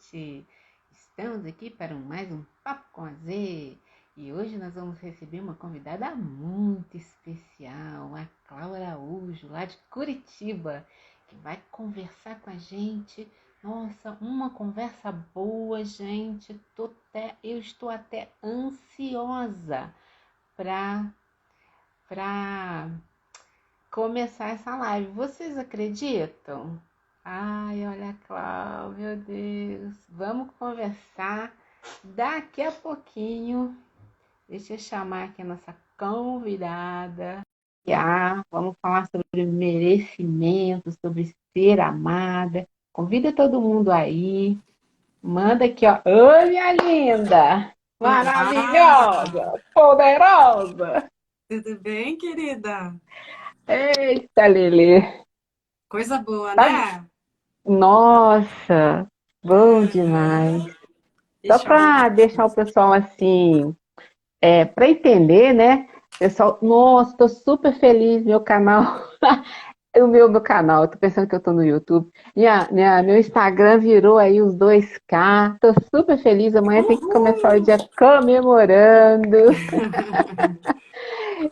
noite! Estamos aqui para mais um Papo com a Z e hoje nós vamos receber uma convidada muito especial, a Cláudia Araújo, lá de Curitiba, que vai conversar com a gente. Nossa, uma conversa boa, gente. Eu estou até ansiosa para começar essa live. Vocês acreditam? Ai, olha, Cláudia, meu Deus. Vamos conversar daqui a pouquinho. Deixa eu chamar aqui a nossa convidada. Vamos falar sobre merecimento, sobre ser amada. Convida todo mundo aí. Manda aqui, ó. Oi, minha linda! Olá! Maravilhosa! Poderosa! Tudo bem, querida? Eita, Lelê! Coisa boa, Tá... né? Nossa! Bom demais! Aham. Só Deixa eu arrumar para deixar o aqui. pessoal assim, para entender, né? Pessoal, nossa, tô super feliz, meu canal, meu canal, eu tô pensando que eu tô no YouTube. Meu Instagram virou aí os 2K, tô super feliz, amanhã tem que começar o Uhul! dia comemorando.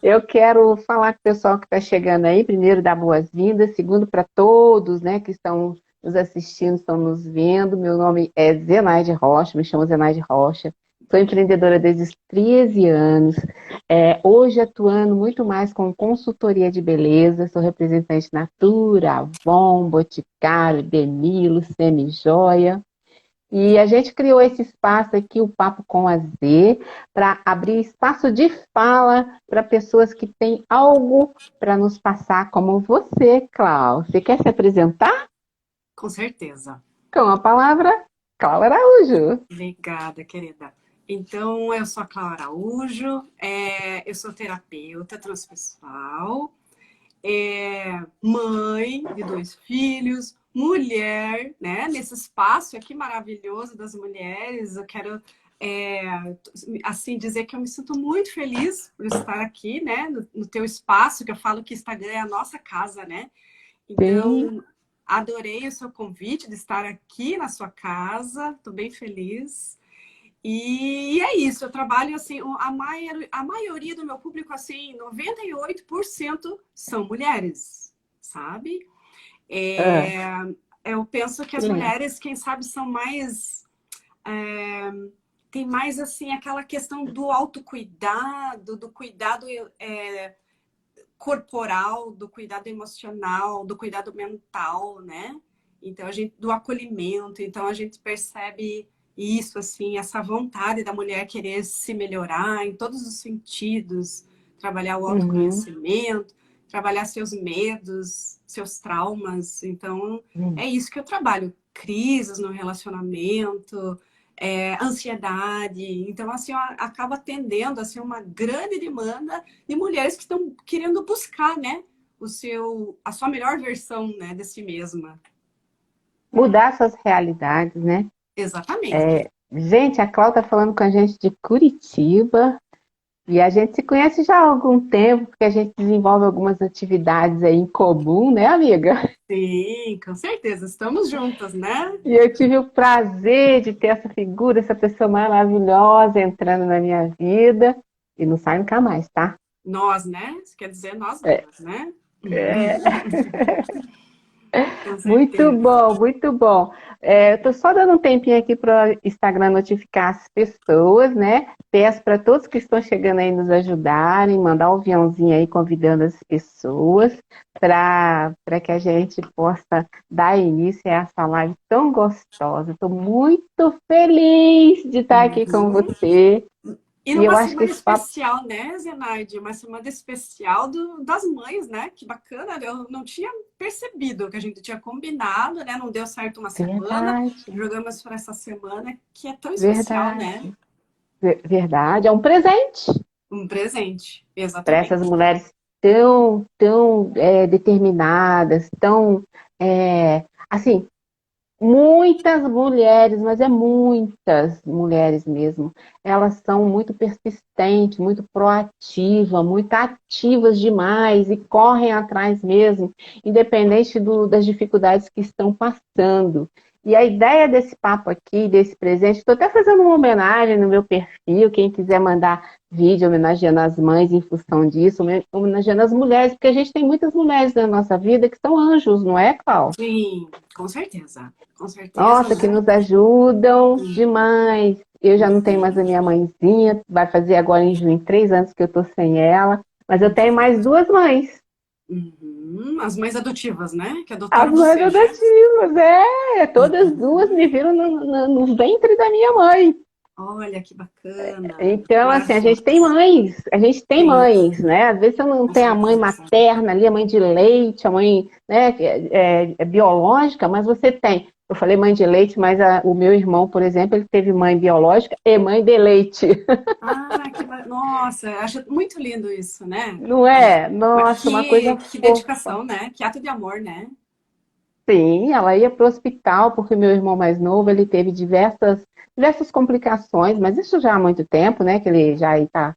Eu quero falar com o pessoal que está chegando aí, primeiro, dar boas-vindas, segundo, para todos, né, que estão nos assistindo, estão nos vendo. Meu nome é Zenaide Rocha, me chamo Zenaide Rocha, sou empreendedora desde os 13 anos, hoje atuando muito mais com consultoria de beleza, sou representante Natura, Avon, Boticário, Demilo, Semijoia. E a gente criou esse espaço aqui, o Papo com a Z, para abrir espaço de fala para pessoas que têm algo para nos passar, como você, Cláudia. Você quer se apresentar? Com certeza. Com a palavra, Cláudia Araújo. Obrigada, querida. Então, eu sou a Clara Araújo, eu sou terapeuta transpessoal, mãe de 2 filhos, mulher, né? Nesse espaço aqui maravilhoso das mulheres, eu quero é, assim dizer que eu me sinto muito feliz por estar aqui, né? No teu espaço, que eu falo que Instagram é a nossa casa, né? Sim. Então, adorei o seu convite de estar aqui na sua casa, estou bem feliz. E é isso, eu trabalho assim, a maioria do meu público, assim, 98% são mulheres, sabe? Ah, É, eu penso que que as lindo. mulheres, quem sabe, são mais. Tem mais, assim, aquela questão do autocuidado, do cuidado corporal, do cuidado emocional, do cuidado mental, né? Então, do acolhimento. Então, a gente percebe isso, assim, essa vontade da mulher querer se melhorar em todos os sentidos, trabalhar o Uhum, autoconhecimento, trabalhar seus medos, seus traumas. Então, uhum. é isso que eu trabalho. Crises no relacionamento, ansiedade. Então, assim, acaba atendendo assim, uma grande demanda de mulheres que estão querendo buscar, né, a sua melhor versão, né, de si mesma. Mudar suas realidades, né? Exatamente. Gente, a Cláudia está falando com a gente de Curitiba. E a gente se conhece já há algum tempo, porque a gente desenvolve algumas atividades aí em comum, né, amiga? Sim, com certeza. Estamos juntas, né? E eu tive o prazer de ter essa figura, essa pessoa maravilhosa entrando na minha vida. E não sai nunca mais, tá? Nós, né? Isso quer dizer nós É, duas, né? é. Com Muito certeza. bom, muito bom. Eu tô só dando um tempinho aqui para o Instagram notificar as pessoas, né? Peço para todos que estão chegando aí nos ajudarem, mandar um aviãozinho aí convidando as pessoas para que a gente possa dar início a essa live tão gostosa. Estou muito feliz de estar aqui com Uhum. você. E E eu numa acho que semana esse papo especial, né, Zenaide? Uma semana especial das mães, né? Que bacana. Eu não tinha percebido que a gente tinha combinado, né? Não deu certo uma é semana. verdade, Jogamos para essa semana, que é tão especial, né? verdade, verdade. É um presente Um presente. para essas Exatamente. mulheres tão determinadas, tão assim, muitas mulheres, mas é muitas mulheres mesmo. Elas são muito persistentes, muito proativas, muito ativas demais e correm atrás mesmo, independente das dificuldades que estão passando. E a ideia desse papo aqui, desse presente, estou até fazendo uma homenagem no meu perfil, quem quiser mandar vídeo homenageando as mães em função disso, homenageando as mulheres, porque a gente tem muitas mulheres na nossa vida que são anjos, não é, Cláudia? Sim, com certeza. Com certeza, Nossa, que né? nos ajudam Sim. demais. Eu já não tenho mais a minha mãezinha, vai fazer agora em junho 3 anos que eu tô sem ela, mas eu tenho mais duas mães. Uhum. As mães adotivas, né? Que As adotaram mães você, né? adotivas, todas duas me viram no ventre da minha mãe. Olha que bacana. Então, assim, Maravilhoso. a gente tem Sim, mães, né? Às vezes você não com tem a mãe certeza. materna ali, a mãe de leite, a mãe, né, que é biológica, mas você tem. Eu falei mãe de leite, mas o meu irmão, por exemplo, ele teve mãe biológica e mãe de leite. Ah, nossa, acho muito lindo isso, né? Não é? Nossa, uma coisa Que fofa. dedicação, né? Que ato de amor, né? Sim, ela ia para o hospital, porque meu irmão mais novo, ele teve diversas complicações, mas isso já há muito tempo, né, que ele já está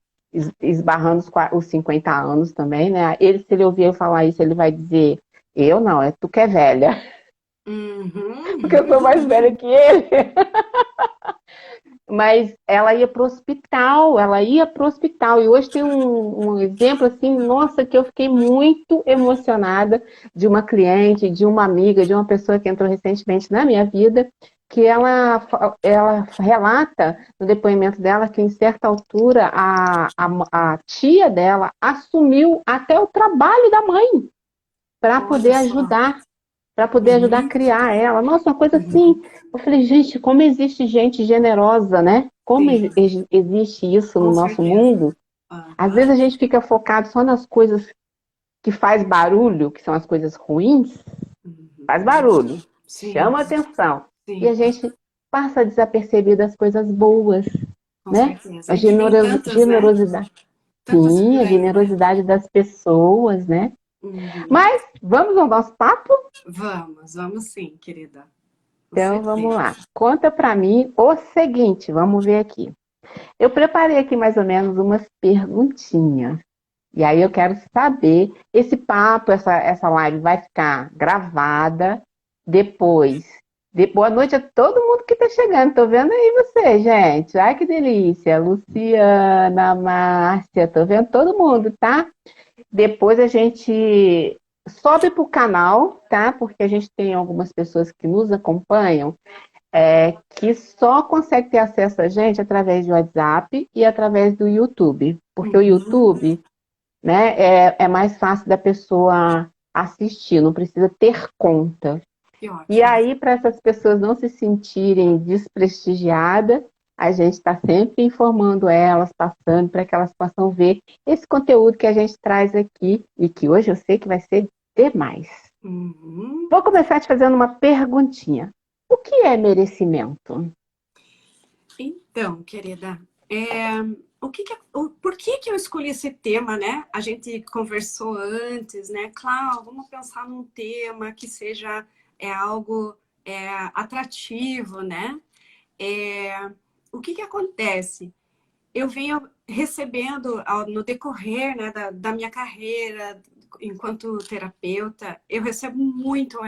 esbarrando os 50 anos também, né, se ele ouvir eu falar isso, ele vai dizer, eu não, é tu que é velha, porque eu sou mais Uhum. velha que ele. Mas ela ia para o hospital, e hoje tem um exemplo, assim, nossa, que eu fiquei muito emocionada de uma cliente, de uma amiga, de uma pessoa que entrou recentemente na minha vida, que ela relata no depoimento dela que em certa altura a tia dela assumiu até o trabalho da mãe para Olha poder só. ajudar a Uhum. criar ela. Nossa, uma coisa Uhum. assim. Eu falei, gente, como existe gente generosa, né? Como Sim, existe isso no com nosso certeza. mundo. Às vezes Aham. a gente fica focado só nas coisas que faz barulho, que são as coisas ruins, faz Uhum. barulho, Sim, chama atenção. E a sim, gente passa desapercebido as coisas boas, com né? certeza. A E que tem tantas, né? generosidade. Tantas Sim, por a aí, né? generosidade das pessoas, né? Uhum. Mas vamos ao nosso papo? Vamos sim, querida. Com Então vamos lá. certeza. Conta para mim o seguinte, vamos ver aqui. Eu preparei aqui mais ou menos umas perguntinhas. E aí eu quero saber, esse papo, essa live vai ficar gravada depois. Boa noite a todo mundo que está chegando. Tô vendo aí você, gente. Ai, que delícia. Luciana, Márcia, tô vendo todo mundo, tá? Depois a gente sobe para o canal, tá? Porque a gente tem algumas pessoas que nos acompanham que só consegue ter acesso a gente através do WhatsApp e através do YouTube. Porque o Uhum. YouTube, né, é mais fácil da pessoa assistir, não precisa ter conta. Que E ótimo. aí, para essas pessoas não se sentirem desprestigiadas, a gente está sempre informando elas, passando para que elas possam ver esse conteúdo que a gente traz aqui e que hoje eu sei que vai ser demais. Uhum. Vou começar te fazendo uma perguntinha. O que é merecimento? Então, querida, por que que eu escolhi esse tema, né? A gente conversou antes, né? Claro, vamos pensar num tema que seja algo atrativo, né? É, o que que acontece? Eu venho recebendo no decorrer, né, da minha carreira enquanto terapeuta, eu recebo muito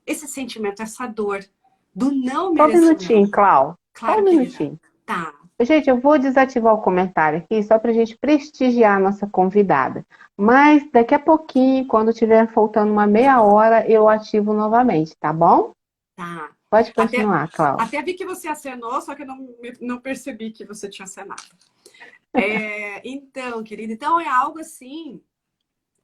esse sentimento, essa dor do não Só um minutinho, merecimento. Clau. Só um Claro, querida. minutinho. Tá, Gente, eu vou desativar o comentário aqui só para a gente prestigiar a nossa convidada. Mas daqui a pouquinho, quando tiver faltando uma meia hora, eu ativo novamente, tá bom? tá. Pode Até, continuar, Clau. até vi que você acenou, só que eu não percebi que você tinha acenado. Então, querida, então é algo assim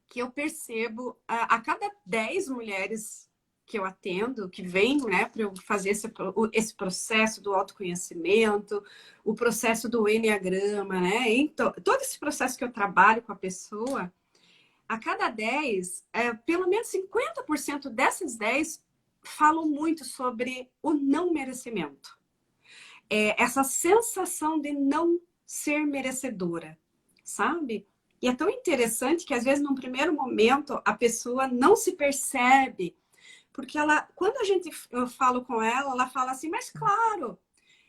que eu percebo a cada 10 mulheres que eu atendo, que vêm, né, para eu fazer esse processo do autoconhecimento, o processo do enneagrama, né? Então, todo esse processo que eu trabalho com a pessoa, a cada 10, pelo menos 50% dessas 10 falam muito sobre o não merecimento. Essa sensação de não ser merecedora, sabe? E é tão interessante que às vezes num primeiro momento a pessoa não se percebe, porque quando eu falo com ela, ela fala assim, mas claro,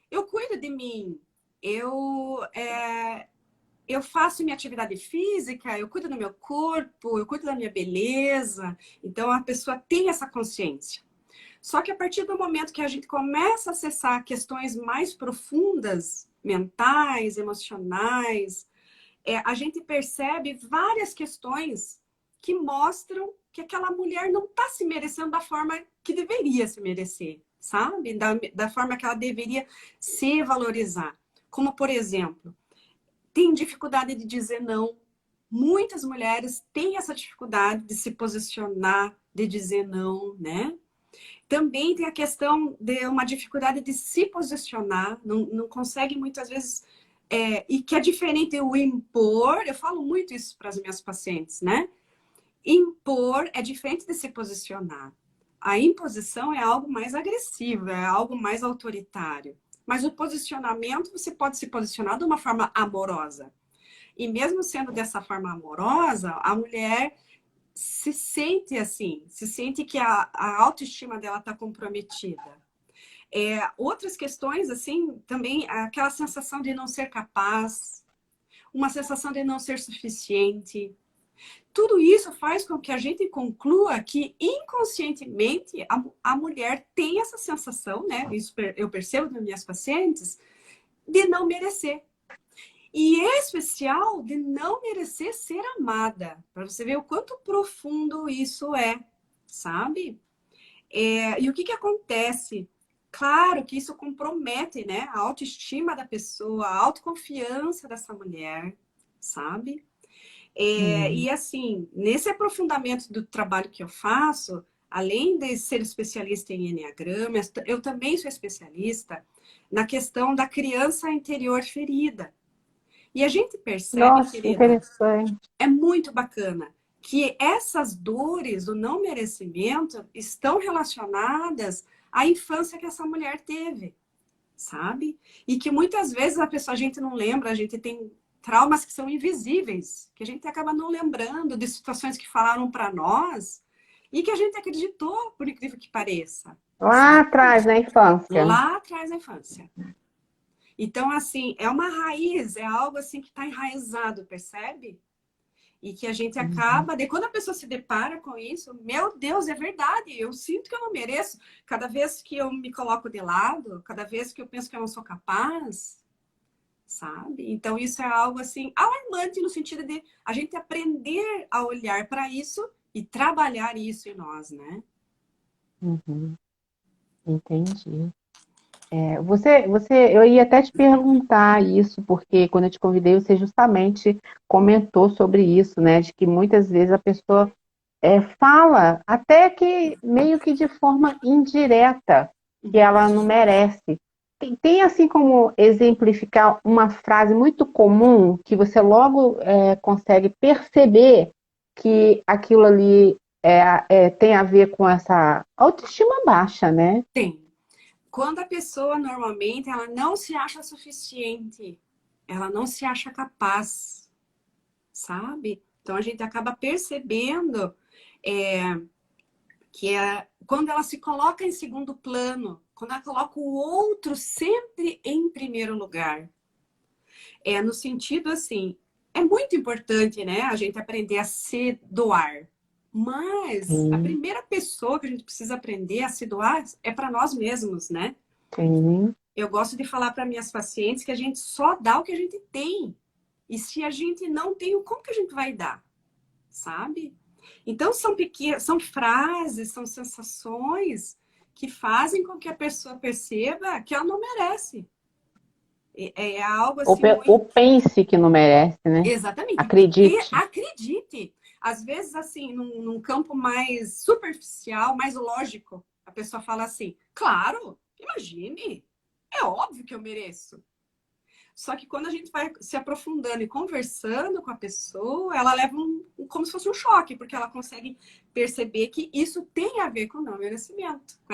eu cuido de mim, eu eu faço minha atividade física, eu cuido do meu corpo, eu cuido da minha beleza. Então a pessoa tem essa consciência. Só que a partir do momento que a gente começa a acessar questões mais profundas, mentais, emocionais, a gente percebe várias questões que mostram que aquela mulher não está se merecendo da forma que deveria se merecer, sabe? Da forma que ela deveria se valorizar. Como, por exemplo, tem dificuldade de dizer não. Muitas mulheres têm essa dificuldade de se posicionar, de dizer não, né? Também tem a questão de uma dificuldade de se posicionar, não consegue muitas vezes, e que é diferente o impor, eu falo muito isso para as minhas pacientes, né? Impor é diferente de se posicionar. A imposição é algo mais agressivo, é algo mais autoritário. Mas o posicionamento, você pode se posicionar de uma forma amorosa. E mesmo sendo dessa forma amorosa, a mulher se sente assim, se sente que a autoestima dela está comprometida. Outras questões, assim, também aquela sensação de não ser capaz, uma sensação de não ser suficiente. Tudo isso faz com que a gente conclua que inconscientemente a mulher tem essa sensação, né? Isso eu percebo nas minhas pacientes, de não merecer. E em especial de não merecer ser amada, para você ver o quanto profundo isso é, sabe? E o que que acontece? Claro que isso compromete, né, a autoestima da pessoa, a autoconfiança dessa mulher, sabe? E assim, nesse aprofundamento do trabalho que eu faço, além de ser especialista em enneagrama, eu também sou especialista na questão da criança interior ferida. E a gente percebe, Nossa, querida, interessante. é muito bacana que essas dores do não merecimento estão relacionadas à infância que essa mulher teve, sabe? E que muitas vezes a gente não lembra, a gente tem traumas que são invisíveis, que a gente acaba não lembrando de situações que falaram para nós e que a gente acreditou, por incrível que pareça, Lá sabe? atrás, na infância. Lá atrás da infância. Então, assim, é uma raiz, é algo assim que está enraizado, percebe? E que a gente acaba, de quando a pessoa se depara com isso, meu Deus, é verdade, eu sinto que eu não mereço. Cada vez que eu me coloco de lado, cada vez que eu penso que eu não sou capaz, sabe? Então isso é algo assim alarmante no sentido de a gente aprender a olhar para isso e trabalhar isso em nós, né? Uhum, entendi. Eu ia até te perguntar isso, porque quando eu te convidei, você justamente comentou sobre isso, né? De que muitas vezes a pessoa fala, até que meio que de forma indireta, que Uhum. ela não merece. Tem assim como exemplificar uma frase muito comum que você logo consegue perceber que aquilo ali tem a ver com essa autoestima baixa, né? Tem. Quando a pessoa normalmente ela não se acha suficiente, ela não se acha capaz, sabe? Então a gente acaba percebendo é, quando ela se coloca em segundo plano, quando ela coloca o outro sempre em primeiro lugar. No sentido assim, é muito importante, né, a gente aprender a se doar. Mas a Sim, primeira pessoa que a gente precisa aprender a se doar é para nós mesmos, né? sim. Eu gosto de falar para minhas pacientes que a gente só dá o que a gente tem. E se a gente não tem, como que a gente vai dar? Sabe? Então são pequenas, são frases, são sensações que fazem com que a pessoa perceba que ela não merece. É algo assim Ou muito. pense que não merece, né? Exatamente. Acredite. Acredite. Às vezes, assim, num campo mais superficial, mais lógico, a pessoa fala assim: claro, imagine, é óbvio que eu mereço. Só que quando a gente vai se aprofundando e conversando com a pessoa, ela leva como se fosse um choque, porque ela consegue perceber que isso tem a ver com o não merecimento, com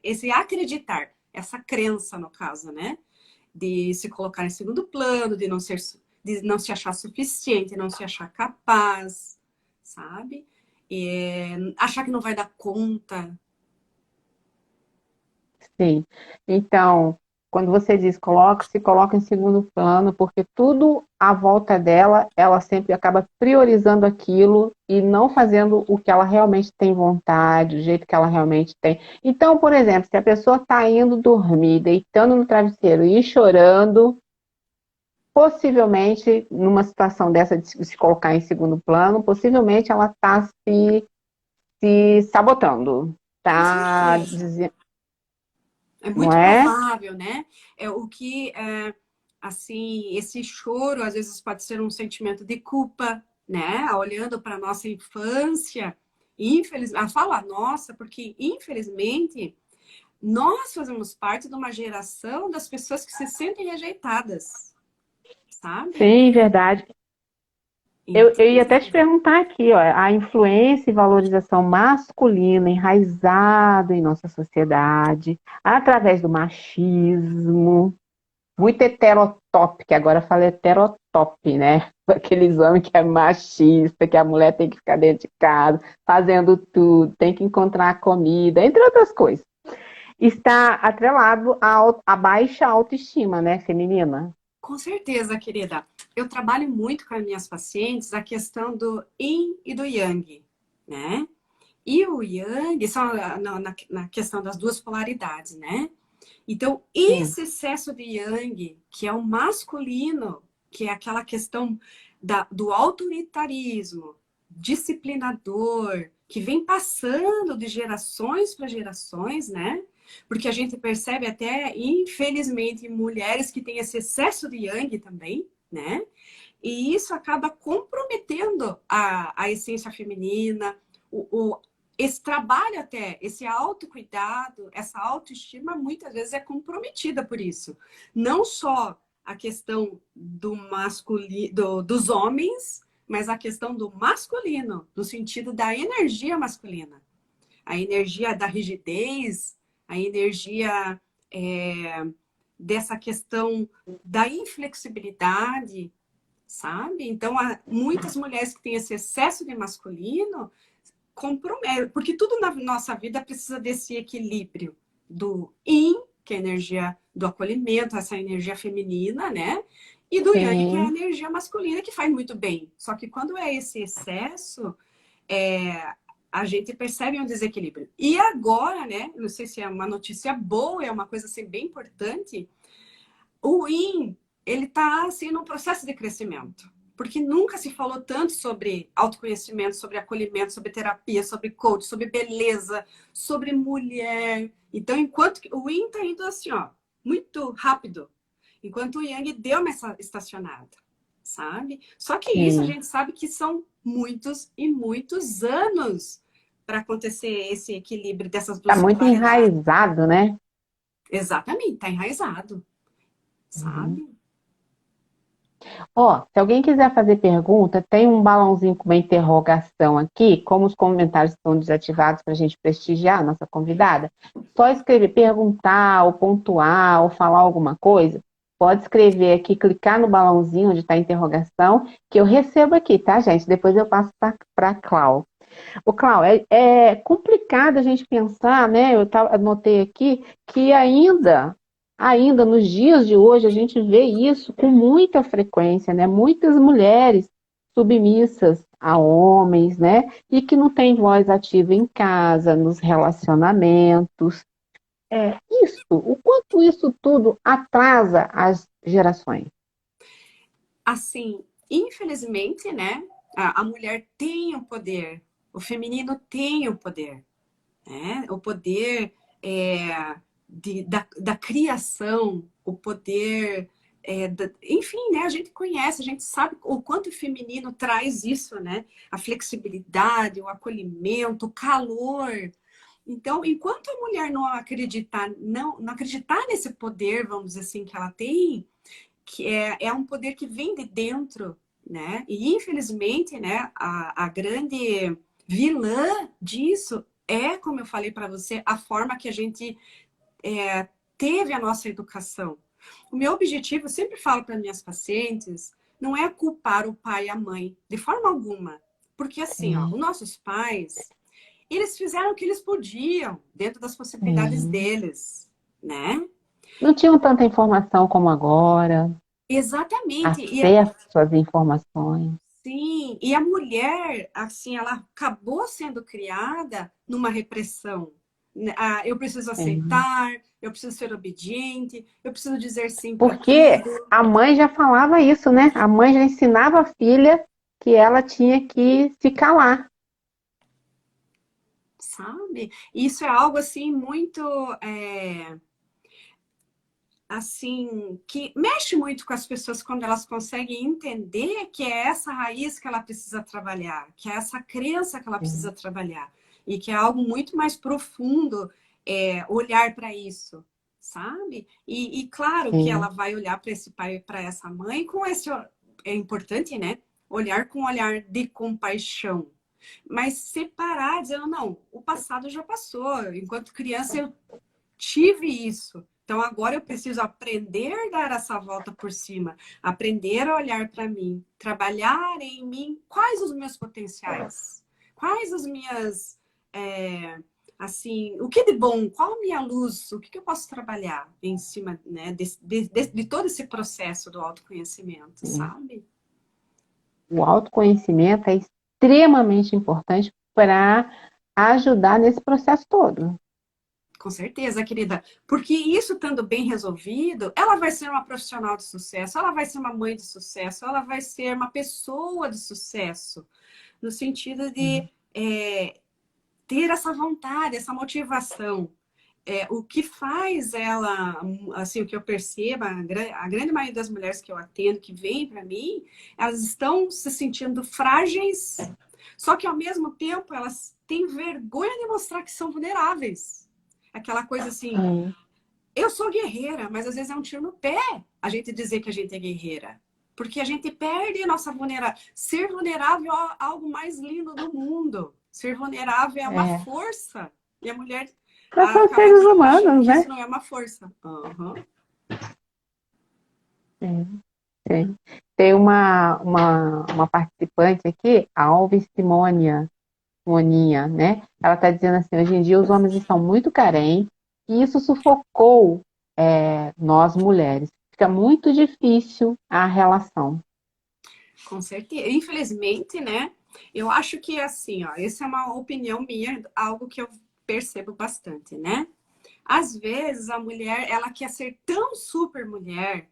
esse acreditar, essa crença, no caso, né? De se colocar em segundo plano, de não se achar suficiente, não se achar capaz, sabe? Achar que não vai dar conta. Sim. Então, quando você diz se coloca em segundo plano, porque tudo à volta dela, ela sempre acaba priorizando aquilo e não fazendo o que ela realmente tem vontade, o jeito que ela realmente tem. Então, por exemplo, se a pessoa está indo dormir, deitando no travesseiro e chorando, possivelmente, numa situação dessa de se colocar em segundo plano, possivelmente ela está se sabotando, Com tá certeza. dizendo, É não muito é? provável, né? É o que, assim, esse choro às vezes pode ser um sentimento de culpa, né? Olhando para nossa infância, infelizmente, fala nossa, porque infelizmente nós fazemos parte de uma geração das pessoas que se sentem rejeitadas, sabe? Sim, verdade. Eu ia até te Então, perguntar aqui, ó, a influência e valorização masculina enraizado em nossa sociedade, através do machismo, muito heterotop, que agora fala heterotop, né? Aqueles homens que é machista, que a mulher tem que ficar dentro de casa, fazendo tudo, tem que encontrar a comida, entre outras coisas. Está atrelado à baixa autoestima, né, feminina? com certeza, querida. Eu trabalho muito com as minhas pacientes a questão do yin e do yang, né? E o Yang, são na questão das duas polaridades, né? Então, Sim. esse excesso de Yang, que é o masculino, que é aquela questão do autoritarismo, disciplinador, que vem passando de gerações para gerações, né? Porque a gente percebe até, infelizmente, mulheres que têm esse excesso de Yang também, né? E isso acaba comprometendo a essência feminina, esse trabalho até, esse autocuidado, essa autoestima, muitas vezes é comprometida por isso. Não só a questão do masculino, dos homens, mas a questão do masculino, no sentido da energia masculina. A energia da rigidez, a energia dessa questão da inflexibilidade, sabe? Então, há muitas mulheres que têm esse excesso de masculino compromete, porque tudo na nossa vida precisa desse equilíbrio do yin, que é a energia do acolhimento, essa energia feminina, né? E do yang, que é a Sim. energia masculina, que faz muito bem. Só que quando é esse excesso, a gente percebe um desequilíbrio. E agora, né? Não sei se é uma notícia boa, é uma coisa assim, bem importante. O yin, ele está assim, num processo de crescimento. Porque nunca se falou tanto sobre autoconhecimento, sobre acolhimento, sobre terapia, sobre coach, sobre beleza, sobre mulher. Então, enquanto o yin está indo assim, ó, muito rápido, enquanto o yang deu uma estacionada, sabe? Só que isso a Sim. gente sabe que são muitos e muitos anos para acontecer esse equilíbrio dessas Está duas muito polaridades. enraizado, né? Exatamente, está enraizado, Uhum. sabe? Ó, se alguém quiser fazer pergunta, tem um balãozinho com uma interrogação aqui, como os comentários estão desativados para a gente prestigiar a nossa convidada, só escrever, perguntar, ou pontuar, ou falar alguma coisa, pode escrever aqui, clicar no balãozinho onde está a interrogação, que eu recebo aqui, tá, gente? Depois eu passo para a Clau. Ô, Clau, é complicado a gente pensar, né? Anotei aqui que ainda nos dias de hoje, a gente vê isso com muita frequência, né? Muitas mulheres submissas a homens, né? E que não têm voz ativa em casa, nos relacionamentos. O quanto isso tudo atrasa as gerações. Assim, infelizmente, né, a mulher tem o poder, o feminino tem o poder, né? O poder da criação, o poder, enfim, né? A gente conhece, a gente sabe o quanto o feminino traz isso, né? A flexibilidade, o acolhimento, o calor. Então, enquanto a mulher não acreditar, não acreditar nesse poder, vamos dizer assim, que ela tem, que é um poder que vem de dentro, né? E infelizmente, né, a grande vilã disso é, como eu falei para você, a forma que a gente teve a nossa educação. O meu objetivo, eu sempre falo para minhas pacientes, não é culpar o pai e a mãe, de forma alguma. Porque assim, ó, os nossos pais, eles fizeram o que eles podiam, dentro das possibilidades Sim. deles, né? Não tinham tanta informação como agora, Exatamente. acesso às informações. Sim, e a mulher, assim, ela acabou sendo criada numa repressão. Eu preciso Sim. aceitar, eu preciso ser obediente, eu preciso dizer sim para Porque tudo, a mãe já falava isso, né? A mãe já ensinava a filha que ela tinha que se calar. sabe? Isso é algo, assim, muito, é, assim, que mexe muito com as pessoas quando elas conseguem entender que é essa raiz que ela precisa trabalhar, que é essa crença que ela precisa Sim, trabalhar, e que é algo muito mais profundo olhar para isso, sabe? E claro que ela sim, vai olhar para esse pai e para essa mãe com esse. É importante, né? Olhar com um olhar de compaixão. Mas separar, dizendo, não, o passado já passou. Enquanto criança, eu tive isso. Então agora eu preciso aprender a dar essa volta por cima, aprender a olhar para mim, trabalhar em mim quais os meus potenciais, quais as minhas, assim, o que de bom, qual a minha luz, o que eu posso trabalhar em cima, né, de todo esse processo do autoconhecimento, sim. sabe? O autoconhecimento é extremamente importante para ajudar nesse processo todo. Com certeza, querida. Porque isso estando bem resolvido, ela vai ser uma profissional de sucesso, ela vai ser uma mãe de sucesso, ela vai ser uma pessoa de sucesso, no sentido de Sim, ter essa vontade, essa motivação. O que faz ela, assim, o que eu percebo, a grande maioria das mulheres que eu atendo, que vêm para mim, elas estão se sentindo frágeis, só que ao mesmo tempo elas têm vergonha de mostrar que são vulneráveis. Aquela coisa assim, sim, eu sou guerreira, mas às vezes é um tiro no pé a gente dizer que a gente é guerreira. Porque a gente perde a nossa vulnerabilidade. Ser vulnerável é algo mais lindo do mundo. Ser vulnerável é uma é. força. E a mulher Nós somos acaba seres achando humanos, que isso né? não é uma força. Uhum. Sim, sim. Tem uma participante aqui, a Alves Simoninha, né? Ela está dizendo assim, hoje em dia os homens estão muito carentes e isso sufocou nós mulheres. Fica muito difícil a relação. Com certeza. Infelizmente, né? Eu acho que assim, ó, essa é uma opinião minha, algo que eu percebo bastante, né? Às vezes a mulher, ela quer ser tão super mulher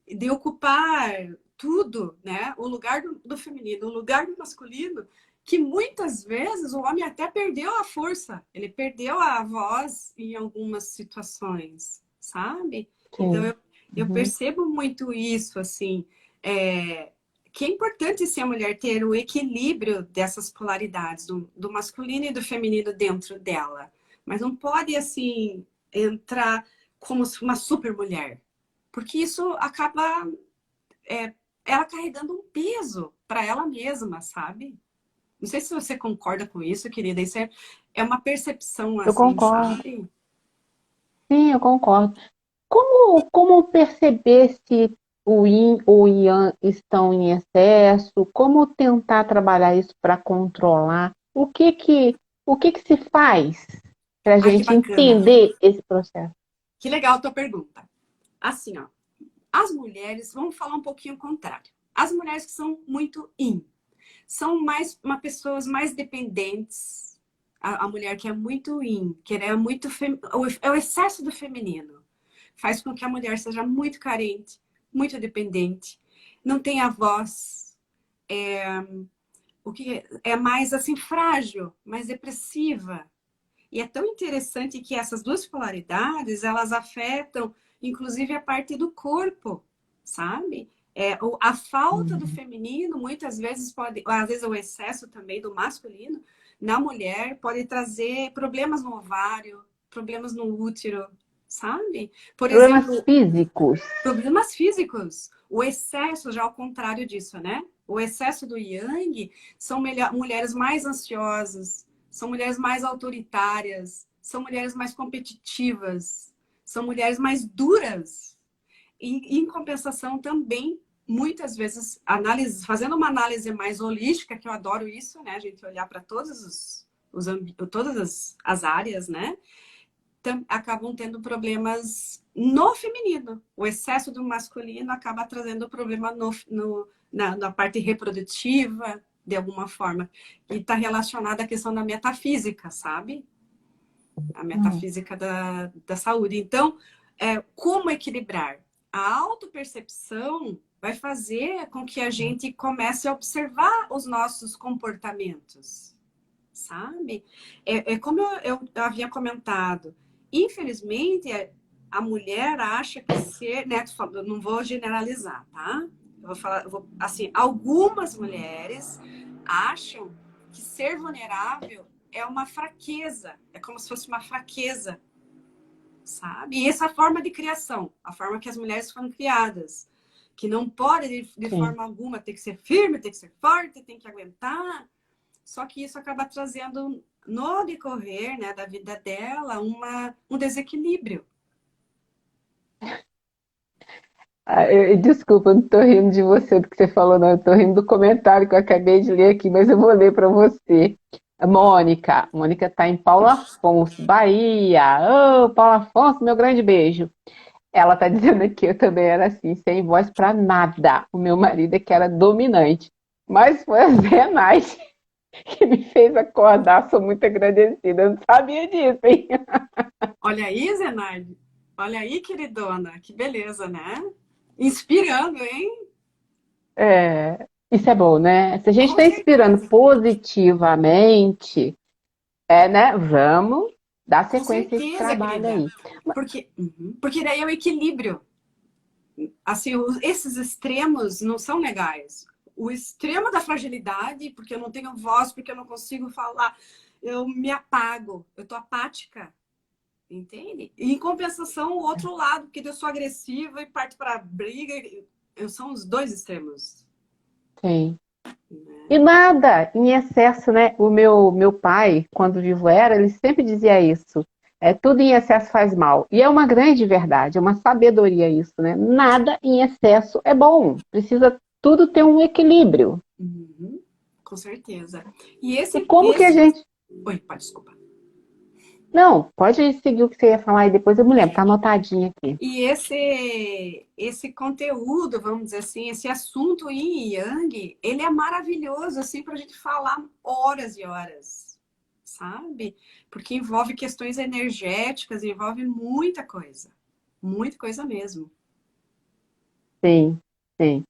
de ocupar tudo, né? O lugar do feminino, o lugar do masculino, que muitas vezes o homem até perdeu a força, ele perdeu a voz em algumas situações, sabe? Então Sim. eu Uhum. percebo muito isso, assim, é, que é importante ser a mulher ter o equilíbrio dessas polaridades, do masculino e do feminino dentro dela. Mas não pode, assim, entrar como uma super mulher, porque isso acaba ela carregando um peso para ela mesma, sabe? Não sei se você concorda com isso, querida. Isso é uma percepção Eu assim, concordo. sabe? Sim, eu concordo. Como perceber se o yin ou o yang estão em excesso? Como tentar trabalhar isso para controlar? O que que se faz para a Ai, que gente bacana. entender esse processo? Que legal a tua pergunta. Assim, ó, as mulheres, vamos falar um pouquinho o contrário. As mulheres que são muito yin, são mais uma pessoas mais dependentes. A mulher que é muito yin, que é muito é o excesso do feminino. Faz com que a mulher seja muito carente, muito dependente, não tenha voz, o que é mais assim frágil, mais depressiva. E é tão interessante que essas duas polaridades, elas afetam inclusive a parte do corpo, sabe? A falta do Uhum. feminino muitas vezes pode, às vezes o excesso também do masculino na mulher pode trazer problemas no ovário, problemas no útero, sabe? Por Problemas exemplo, físicos. problemas físicos. O excesso, já ao contrário disso, né? O excesso do yang são mulheres mais ansiosas, são mulheres mais autoritárias, são mulheres mais competitivas, são mulheres mais duras. E em compensação também, muitas vezes, fazendo uma análise mais holística, que eu adoro isso, né? A gente olhar para todas as áreas, né? acabam tendo problemas no feminino. O excesso do masculino acaba trazendo problema na parte reprodutiva, de alguma forma. E está relacionada à questão da metafísica, sabe? A metafísica da saúde. Então, como equilibrar? A autopercepção vai fazer com que a gente comece a observar os nossos comportamentos, sabe? Como eu havia comentado, infelizmente, a mulher acha que ser, né, eu não vou generalizar, tá? Eu vou falar, assim, algumas mulheres acham que ser vulnerável é uma fraqueza, é como se fosse uma fraqueza, sabe? E essa forma de criação, a forma que as mulheres foram criadas, que não pode de forma alguma, tem que ser firme, tem que ser forte, tem que aguentar. Só que isso acaba trazendo, no decorrer, né, da vida dela, um desequilíbrio. Desculpa, eu não estou rindo de você do que você falou, não. Eu estou rindo do comentário que eu acabei de ler aqui, mas eu vou ler para você. Mônica está em Paulo Afonso, Bahia. Ô, Paulo Afonso, meu grande beijo. Ela está dizendo aqui, eu também era assim, sem voz para nada. O meu marido é que era dominante. Mas foi a Zenaide que me fez acordar, sou muito agradecida. Eu não sabia disso, hein? Olha aí, Zenaide. Olha aí, queridona. Que beleza, né? Inspirando, hein? Isso é bom, né? Se a gente Com está inspirando certeza. positivamente, né? Vamos dar Com sequência a esse certeza, trabalho querida. aí. Porque daí é o equilíbrio. Assim, esses extremos não são legais. O extremo da fragilidade, porque eu não tenho voz, porque eu não consigo falar, eu me apago, eu tô apática, entende? E em compensação, o outro lado, porque eu sou agressiva e parto para briga, são os dois extremos. Sim. E nada em excesso, né? O meu pai, quando vivo era, ele sempre dizia isso. Tudo em excesso faz mal. E é uma grande verdade, é uma sabedoria isso, né? Nada em excesso é bom. Precisa tudo ter um equilíbrio. Uhum, com certeza. E E como que a gente... Oi, pode, desculpa. Não, pode seguir o que você ia falar e depois eu me lembro, tá anotadinho aqui. E esse conteúdo, vamos dizer assim, esse assunto Yin e Yang, ele é maravilhoso assim para a gente falar horas e horas, sabe? Porque envolve questões energéticas, envolve muita coisa mesmo. Sim, sim.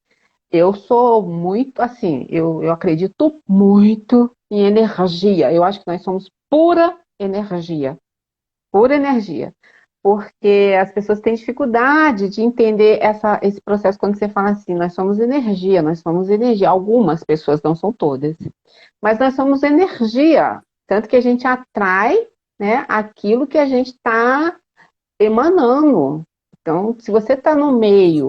Eu sou muito, assim, eu acredito muito em energia. Eu acho que nós somos pura energia. Pura energia. Porque as pessoas têm dificuldade de entender esse processo quando você fala assim, nós somos energia, nós somos energia. Algumas pessoas, não são todas, mas nós somos energia. Tanto que a gente atrai, né, aquilo que a gente está emanando. Então, se você está no meio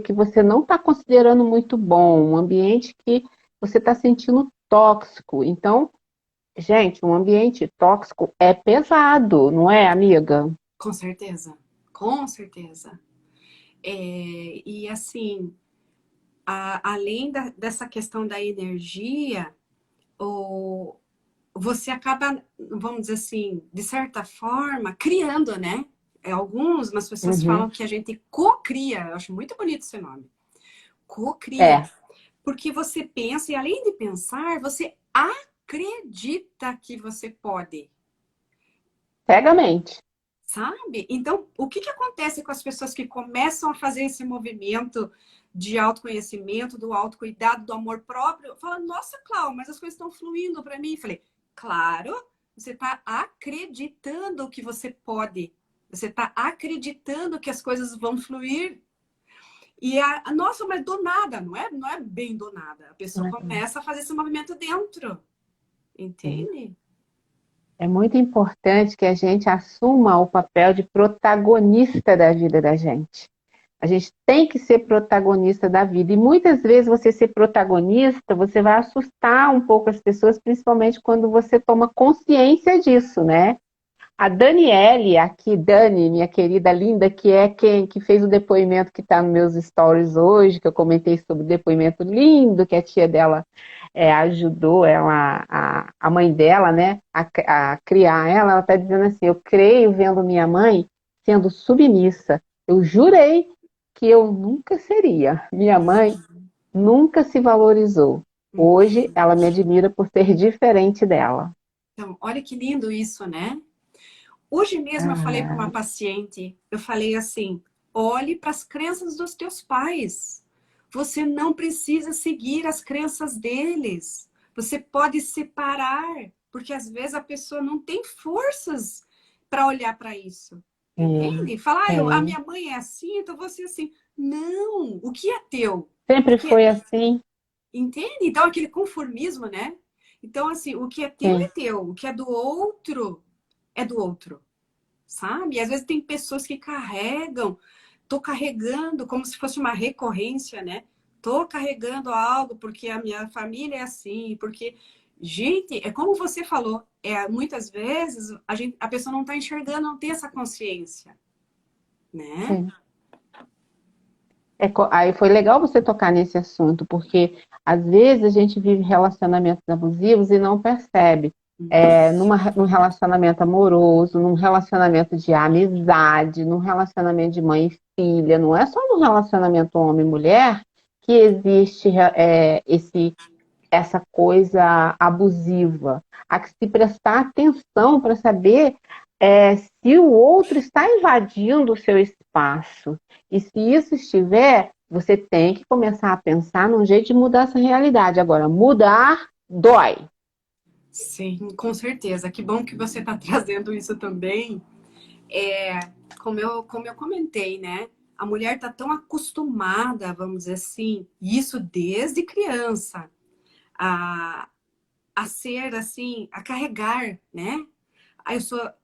que você não está considerando muito bom, um ambiente que você está sentindo tóxico, então, gente, um ambiente tóxico é pesado, não é, amiga? Com certeza, com certeza. E assim, além dessa questão da energia, você acaba, vamos dizer assim, de certa forma, criando, né? Algumas pessoas Uhum. falam que a gente co-cria. Eu acho muito bonito esse nome. Co-cria. É, Porque você pensa, e além de pensar, você acredita que você pode. cegamente. Sabe? Então, o que acontece com as pessoas que começam a fazer esse movimento de autoconhecimento, do autocuidado, do amor próprio? Fala, nossa, Cláudia, mas as coisas estão fluindo para mim. Falei, claro, você está acreditando que você pode. Você está acreditando que as coisas vão fluir. E nossa, mas do nada, não é bem do nada. A pessoa começa a fazer esse movimento dentro. Entende? É muito importante que a gente assuma o papel de protagonista da vida da gente. A gente tem que ser protagonista da vida. E muitas vezes você ser protagonista, você vai assustar um pouco as pessoas, principalmente quando você toma consciência disso, né? A Daniele, aqui, Dani, minha querida linda, que é quem que fez o depoimento que está nos meus stories hoje, que eu comentei sobre o depoimento lindo que a tia dela ajudou ela, a mãe dela, né, a criar ela está dizendo assim, eu creio vendo minha mãe sendo submissa. Eu jurei que eu nunca seria. Minha mãe nunca se valorizou. Hoje ela me admira por ser diferente dela. Então, olha que lindo isso, né? Hoje mesmo eu falei para uma Ah, paciente, eu falei assim, olhe para as crenças dos teus pais. Você não precisa seguir as crenças deles. Você pode separar, porque às vezes a pessoa não tem forças para olhar para isso. Entende? Falar, a é. minha mãe é assim, então você é assim. Não, o que é teu? O Sempre que é, foi assim? entende? Então aquele conformismo, né? Então assim, o que é Sim. teu, o que é do outro, sabe? E às vezes tem pessoas que carregam, tô carregando como se fosse uma recorrência, né? Tô carregando algo porque a minha família é assim, porque gente, é como você falou, muitas vezes a pessoa não tá enxergando, não tem essa consciência, né? É. Aí foi legal você tocar nesse assunto, porque às vezes a gente vive relacionamentos abusivos e não percebe. Num relacionamento amoroso, num relacionamento de amizade, num relacionamento de mãe e filha, não é só no relacionamento homem e mulher que existe essa coisa abusiva. Há que se prestar atenção para saber se o outro está invadindo o seu espaço. E se isso estiver, você tem que começar a pensar num jeito de mudar essa realidade. Agora, mudar dói. Sim, com certeza. Que bom que você está trazendo isso também. É, como eu comentei, né? A mulher está tão acostumada, vamos dizer assim, isso desde criança, a, a ser assim, a carregar, né? Ah,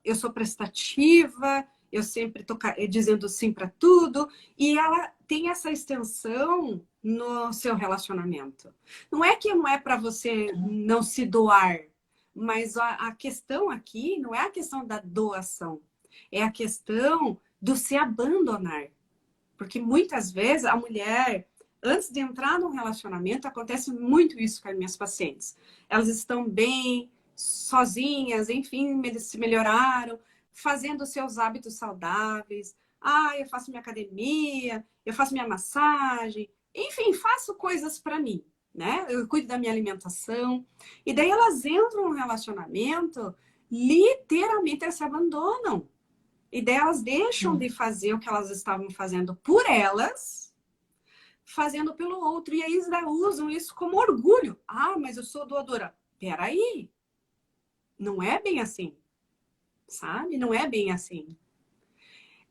eu sou prestativa, eu sempre estou dizendo sim para tudo, e ela tem essa extensão no seu relacionamento. Não é que não é para você não se doar, mas a questão aqui não é a questão da doação, é a questão do se abandonar. Porque muitas vezes a mulher, antes de entrar num relacionamento, acontece muito isso com as minhas pacientes. Elas estão bem, sozinhas, enfim, se melhoraram, fazendo seus hábitos saudáveis. Ah, eu faço minha academia, eu faço minha massagem, enfim, faço coisas para mim, né? Eu cuido da minha alimentação. E daí elas entram num relacionamento, literalmente elas se abandonam. E delas deixam de fazer o que elas estavam fazendo por elas, fazendo pelo outro. E aí eles usam isso como orgulho. Ah, mas eu sou doadora. Peraí, não é bem assim, sabe? Não é bem assim.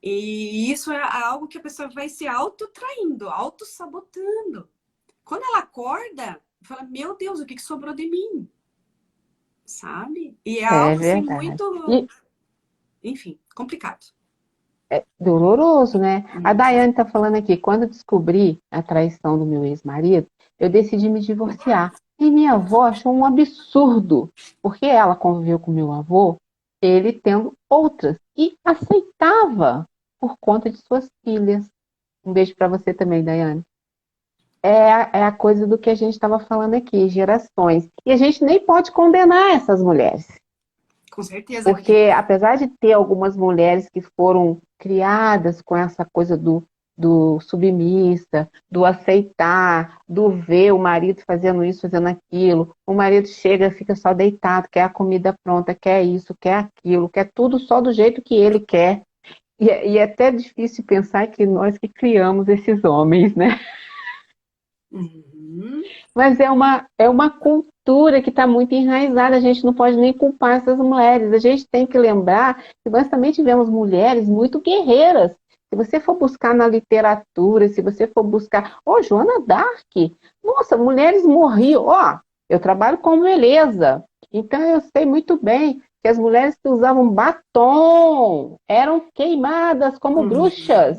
E isso é algo que a pessoa vai se autotraindo, autossabotando. Quando ela acorda, fala, meu Deus, o que sobrou de mim? Sabe? E é É algo assim verdade. muito, E enfim, complicado. doloroso, né? A Muito. Daiane está falando aqui, quando eu descobri a traição do meu ex-marido, eu decidi me divorciar. E minha avó achou um absurdo, porque ela conviveu com meu avô, ele tendo outras, e aceitava por conta de suas filhas. Um beijo para você também, Daiane. É a coisa do que a gente estava falando aqui, gerações. E a gente nem pode condenar essas mulheres. Com certeza. Porque, apesar de ter algumas mulheres que foram criadas com essa coisa do submissa, do aceitar, do ver o marido fazendo isso, fazendo aquilo, o marido chega, fica só deitado, quer a comida pronta, quer isso, quer aquilo, quer tudo só do jeito que ele quer. E é até difícil pensar que nós que criamos esses homens, né? Uhum. Mas é uma cultura que está muito enraizada, a gente não pode nem culpar essas mulheres. A gente tem que lembrar que nós também tivemos mulheres muito guerreiras. Se você for buscar na literatura, se você for buscar. Joana d'Arc! Nossa, mulheres morriam. Eu trabalho com beleza. Então eu sei muito bem que as mulheres que usavam batom eram queimadas como Uhum. bruxas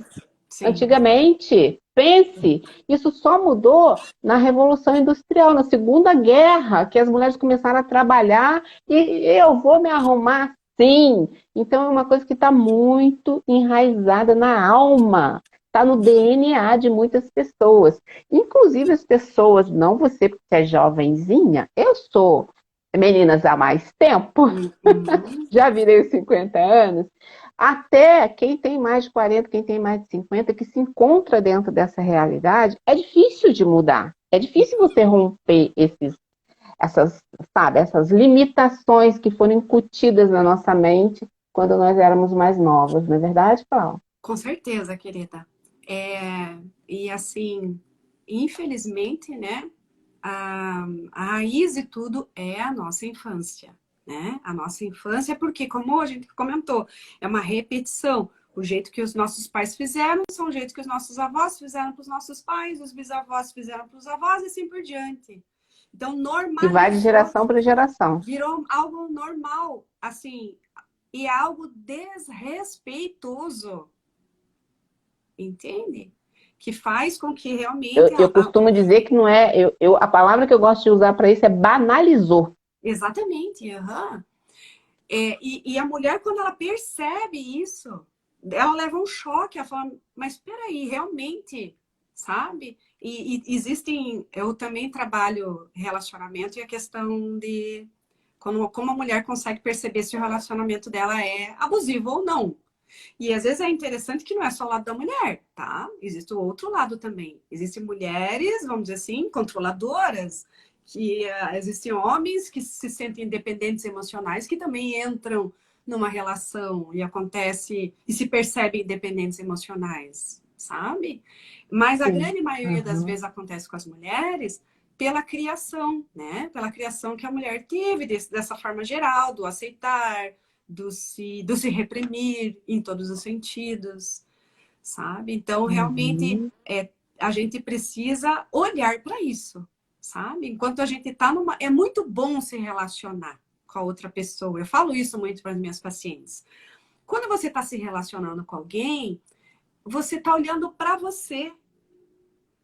Sim. antigamente. Pense, isso só mudou na Revolução Industrial, na Segunda Guerra, que as mulheres começaram a trabalhar e eu vou me arrumar Sim, então é uma coisa que está muito enraizada na alma, está no DNA de muitas pessoas. Inclusive as pessoas, não você porque é jovenzinha, eu sou meninas há mais tempo, Uhum. já virei os 50 anos, até quem tem mais de 40, quem tem mais de 50, que se encontra dentro dessa realidade, é difícil de mudar. É difícil você romper essas, sabe, essas limitações que foram incutidas na nossa mente quando nós éramos mais novas, não é verdade, Paulo? Com certeza, querida. E assim, infelizmente, né, a raiz de tudo é a nossa infância, né? A nossa infância, porque, como a gente comentou, é uma repetição. O jeito que os nossos pais fizeram são o jeito que os nossos avós fizeram para os nossos pais, os bisavós fizeram para os avós e assim por diante. Então, E vai de normalizou, geração para geração. virou algo normal, assim, e é algo desrespeitoso, entende? Que faz com que realmente Eu costumo dizer que não é. A palavra que eu gosto de usar para isso é banalizou. exatamente, aham. E a mulher, quando ela percebe isso, ela leva um choque, ela fala, mas peraí, realmente, sabe? E existem, eu também trabalho relacionamento e a questão de como a mulher consegue perceber se o relacionamento dela é abusivo ou não. E às vezes é interessante que não é só o lado da mulher, tá? Existe o outro lado também. Existem mulheres, vamos dizer assim, controladoras, que existem homens que se sentem independentes emocionais, que também entram numa relação e acontece e se percebem independentes emocionais, sabe? Mas a Sim. grande maioria das Uhum. vezes acontece com as mulheres pela criação, né? Pela criação que a mulher teve dessa forma geral, do aceitar, do se reprimir em todos os sentidos, sabe? Então, realmente, Uhum. a gente precisa olhar para isso, sabe? Enquanto a gente está numa. É muito bom se relacionar com a outra pessoa. Eu falo isso muito para as minhas pacientes. Quando você está se relacionando com alguém, você está olhando para você,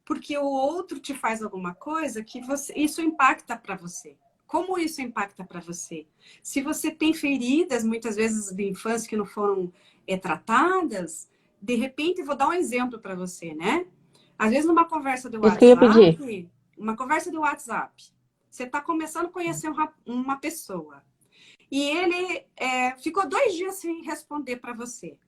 porque o outro te faz alguma coisa que isso impacta para você. Como isso impacta para você? Se você tem feridas, muitas vezes de infância que não foram tratadas, de repente, vou dar um exemplo para você, né? Às vezes numa conversa do Isso que eu ia pedir. WhatsApp, você está começando a conhecer uma pessoa e ele ficou 2 dias sem responder para você.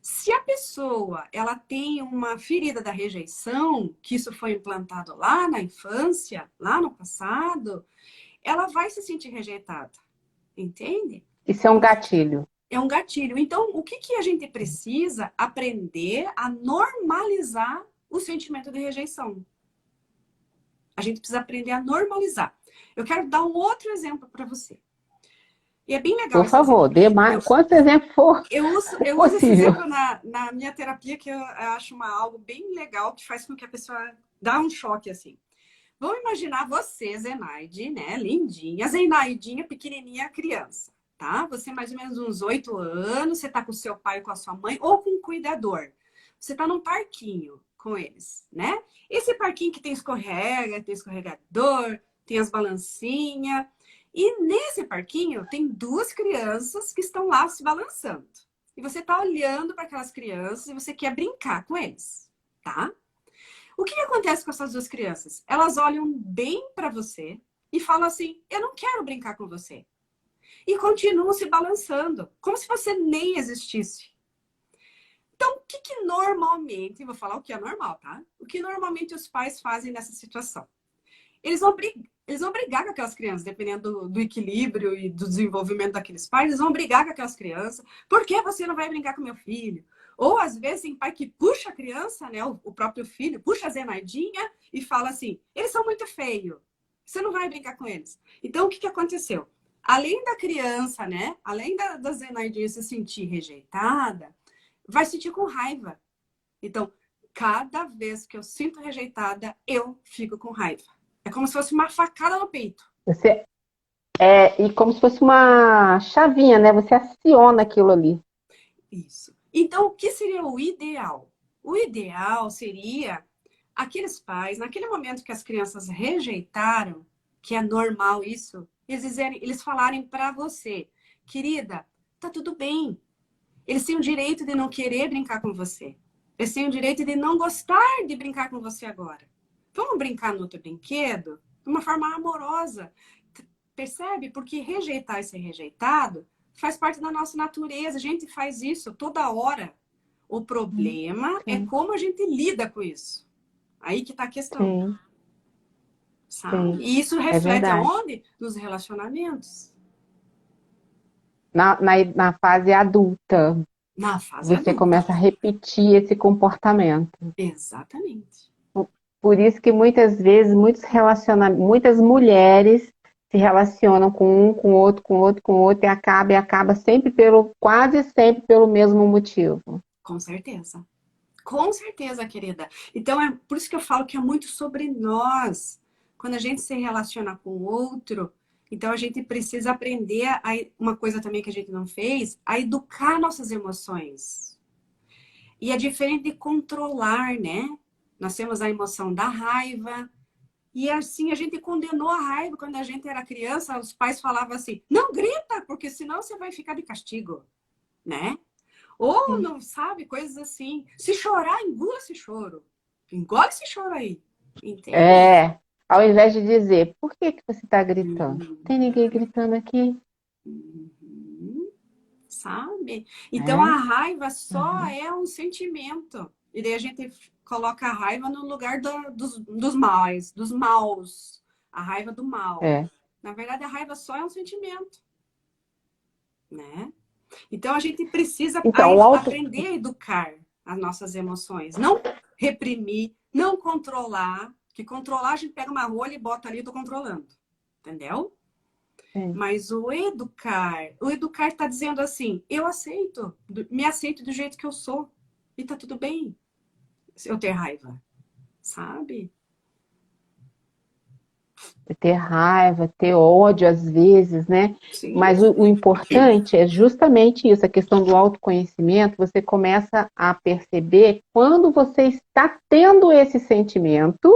Se a pessoa ela tem uma ferida da rejeição, que isso foi implantado lá na infância, lá no passado, ela vai se sentir rejeitada, entende? Isso é um gatilho. É um gatilho. Então, o que a gente precisa aprender a normalizar o sentimento de rejeição? A gente precisa aprender a normalizar. Eu quero dar um outro exemplo para você. E é bem legal Por esse favor, exemplo. dê mais. Quantos exemplos for Eu uso esse possível. exemplo na minha terapia, que eu acho algo bem legal, que faz com que a pessoa dá um choque assim. Vamos imaginar você, Zenaide, né? Lindinha, Zenaidinha, pequenininha criança, tá? Você mais ou menos uns 8 anos, você tá com seu pai, com a sua mãe, ou com um cuidador. Você tá num parquinho com eles, né? Esse parquinho que tem escorrega, tem escorregador, tem as balancinhas. E nesse parquinho tem 2 crianças que estão lá se balançando. E você tá olhando para aquelas crianças e você quer brincar com eles, tá? O que acontece com essas 2 crianças? Elas olham bem para você e falam assim: eu não quero brincar com você. E continuam se balançando, como se você nem existisse. Então, o que normalmente, vou falar o que é normal, tá? O que normalmente os pais fazem nessa situação? Eles vão brigar com aquelas crianças, dependendo do equilíbrio e do desenvolvimento daqueles pais, eles vão brigar com aquelas crianças. Por que você não vai brincar com meu filho? Ou, às vezes, tem pai que puxa a criança, né, o próprio filho, puxa a Zenaidinha e fala assim, eles são muito feios, você não vai brincar com eles. Então, o que aconteceu? Além da criança, né, além da Zenaidinha se sentir rejeitada, vai sentir com raiva. Então, cada vez que eu sinto rejeitada, eu fico com raiva. É como se fosse uma facada no peito. Você, e como se fosse uma chavinha, né? Você aciona aquilo ali. Isso. Então, o que seria o ideal? O ideal seria aqueles pais, naquele momento que as crianças rejeitaram, que é normal isso, eles falarem para você, querida, Tá tudo bem. Eles têm o direito de não querer brincar com você. Eles têm o direito de não gostar de brincar com você agora. Vamos brincar no outro brinquedo? De uma forma amorosa. Percebe? Porque rejeitar e ser rejeitado faz parte da nossa natureza. A gente faz isso toda hora. O problema é Sim, como a gente lida com isso. Aí que tá a questão. sim, Sabe? sim. E isso É reflete verdade. aonde? Nos relacionamentos. Na fase adulta, Na fase você adulta. começa a repetir esse comportamento. Exatamente. Por isso que muitas vezes, muitas mulheres se relacionam com um, com outro, com outro, com outro, e acaba sempre quase sempre pelo mesmo motivo. Com certeza. Com certeza, querida. Então, é por isso que eu falo que é muito sobre nós. Quando a gente se relaciona com o outro, então a gente precisa aprender uma coisa também que a gente não fez, a educar nossas emoções. E é diferente de controlar, né? Nós temos a emoção da raiva. E assim, a gente condenou a raiva quando a gente era criança. Os pais falavam assim: não grita, porque senão você vai ficar de castigo, né? Ou Sim. não sabe, coisas assim. Se chorar, engula esse choro. Engole esse choro aí. Entende? É, ao invés de dizer, por que que você está gritando? Não Uhum. tem ninguém gritando aqui, Uhum. Sabe? Então a né? raiva só Uhum. é um sentimento. E daí a gente coloca a raiva no lugar dos males, dos maus. A raiva do mal. É. Na verdade, a raiva só é um sentimento, né? Então a gente precisa Então, aprender a educar as nossas emoções, não reprimir, não controlar, que controlar a gente pega uma rolha e bota ali, eu tô controlando, entendeu? sim, Mas o educar está dizendo assim, eu aceito, me aceito do jeito que eu sou e tá tudo bem se eu ter raiva, sabe? ter raiva, ter ódio às vezes, né? Sim, Mas o importante é justamente isso, a questão do autoconhecimento. Você começa a perceber quando você está tendo esse sentimento,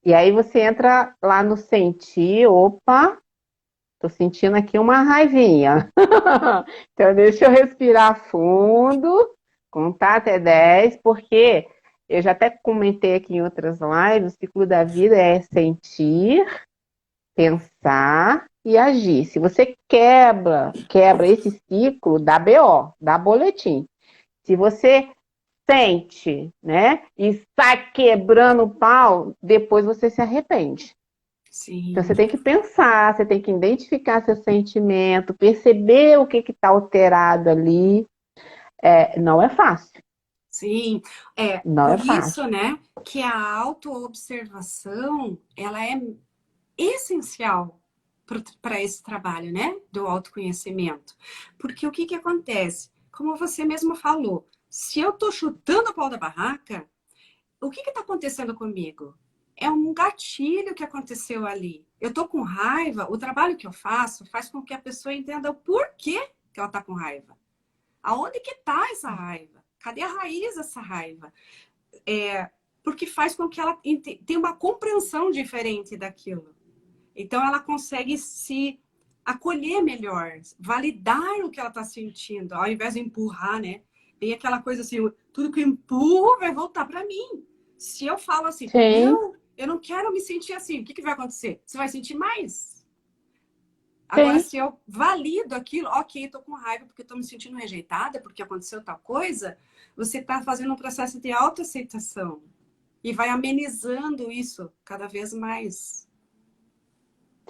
e aí você entra lá no sentir, opa, tô sentindo aqui uma raivinha. Então deixa eu respirar fundo, contar até 10, porque eu já até comentei aqui em outras lives, o ciclo da vida é sentir, pensar e agir. Se você quebra esse ciclo, dá BO, dá boletim. Se você sente, né, e sai quebrando o pau, depois você se arrepende. Então sim, você tem que pensar, você tem que identificar seu sentimento, perceber o que está alterado ali. Não é fácil, sim. É não é por isso, fácil. né, que a autoobservação, ela é essencial para esse trabalho, né, do autoconhecimento. Porque o que que acontece? Como você mesmo falou, se eu tô chutando o pau da barraca, o que está acontecendo comigo? É um gatilho que aconteceu ali. Eu tô com raiva, o trabalho que eu faço faz com que a pessoa entenda o porquê que ela tá com raiva. Aonde que tá essa raiva? Cadê a raiz dessa raiva? Porque faz com que ela tenha uma compreensão diferente daquilo. Então ela consegue se acolher melhor, validar o que ela está sentindo, ao invés de empurrar, né? Tem aquela coisa assim, tudo que eu empurro vai voltar para mim. Se eu falo assim, Sim, não, eu não quero me sentir assim, o que, que vai acontecer? Você vai sentir mais. Agora, sim, se eu valido aquilo, ok, tô com raiva porque tô me sentindo rejeitada, porque aconteceu tal coisa, você está fazendo um processo de autoaceitação e vai amenizando isso cada vez mais.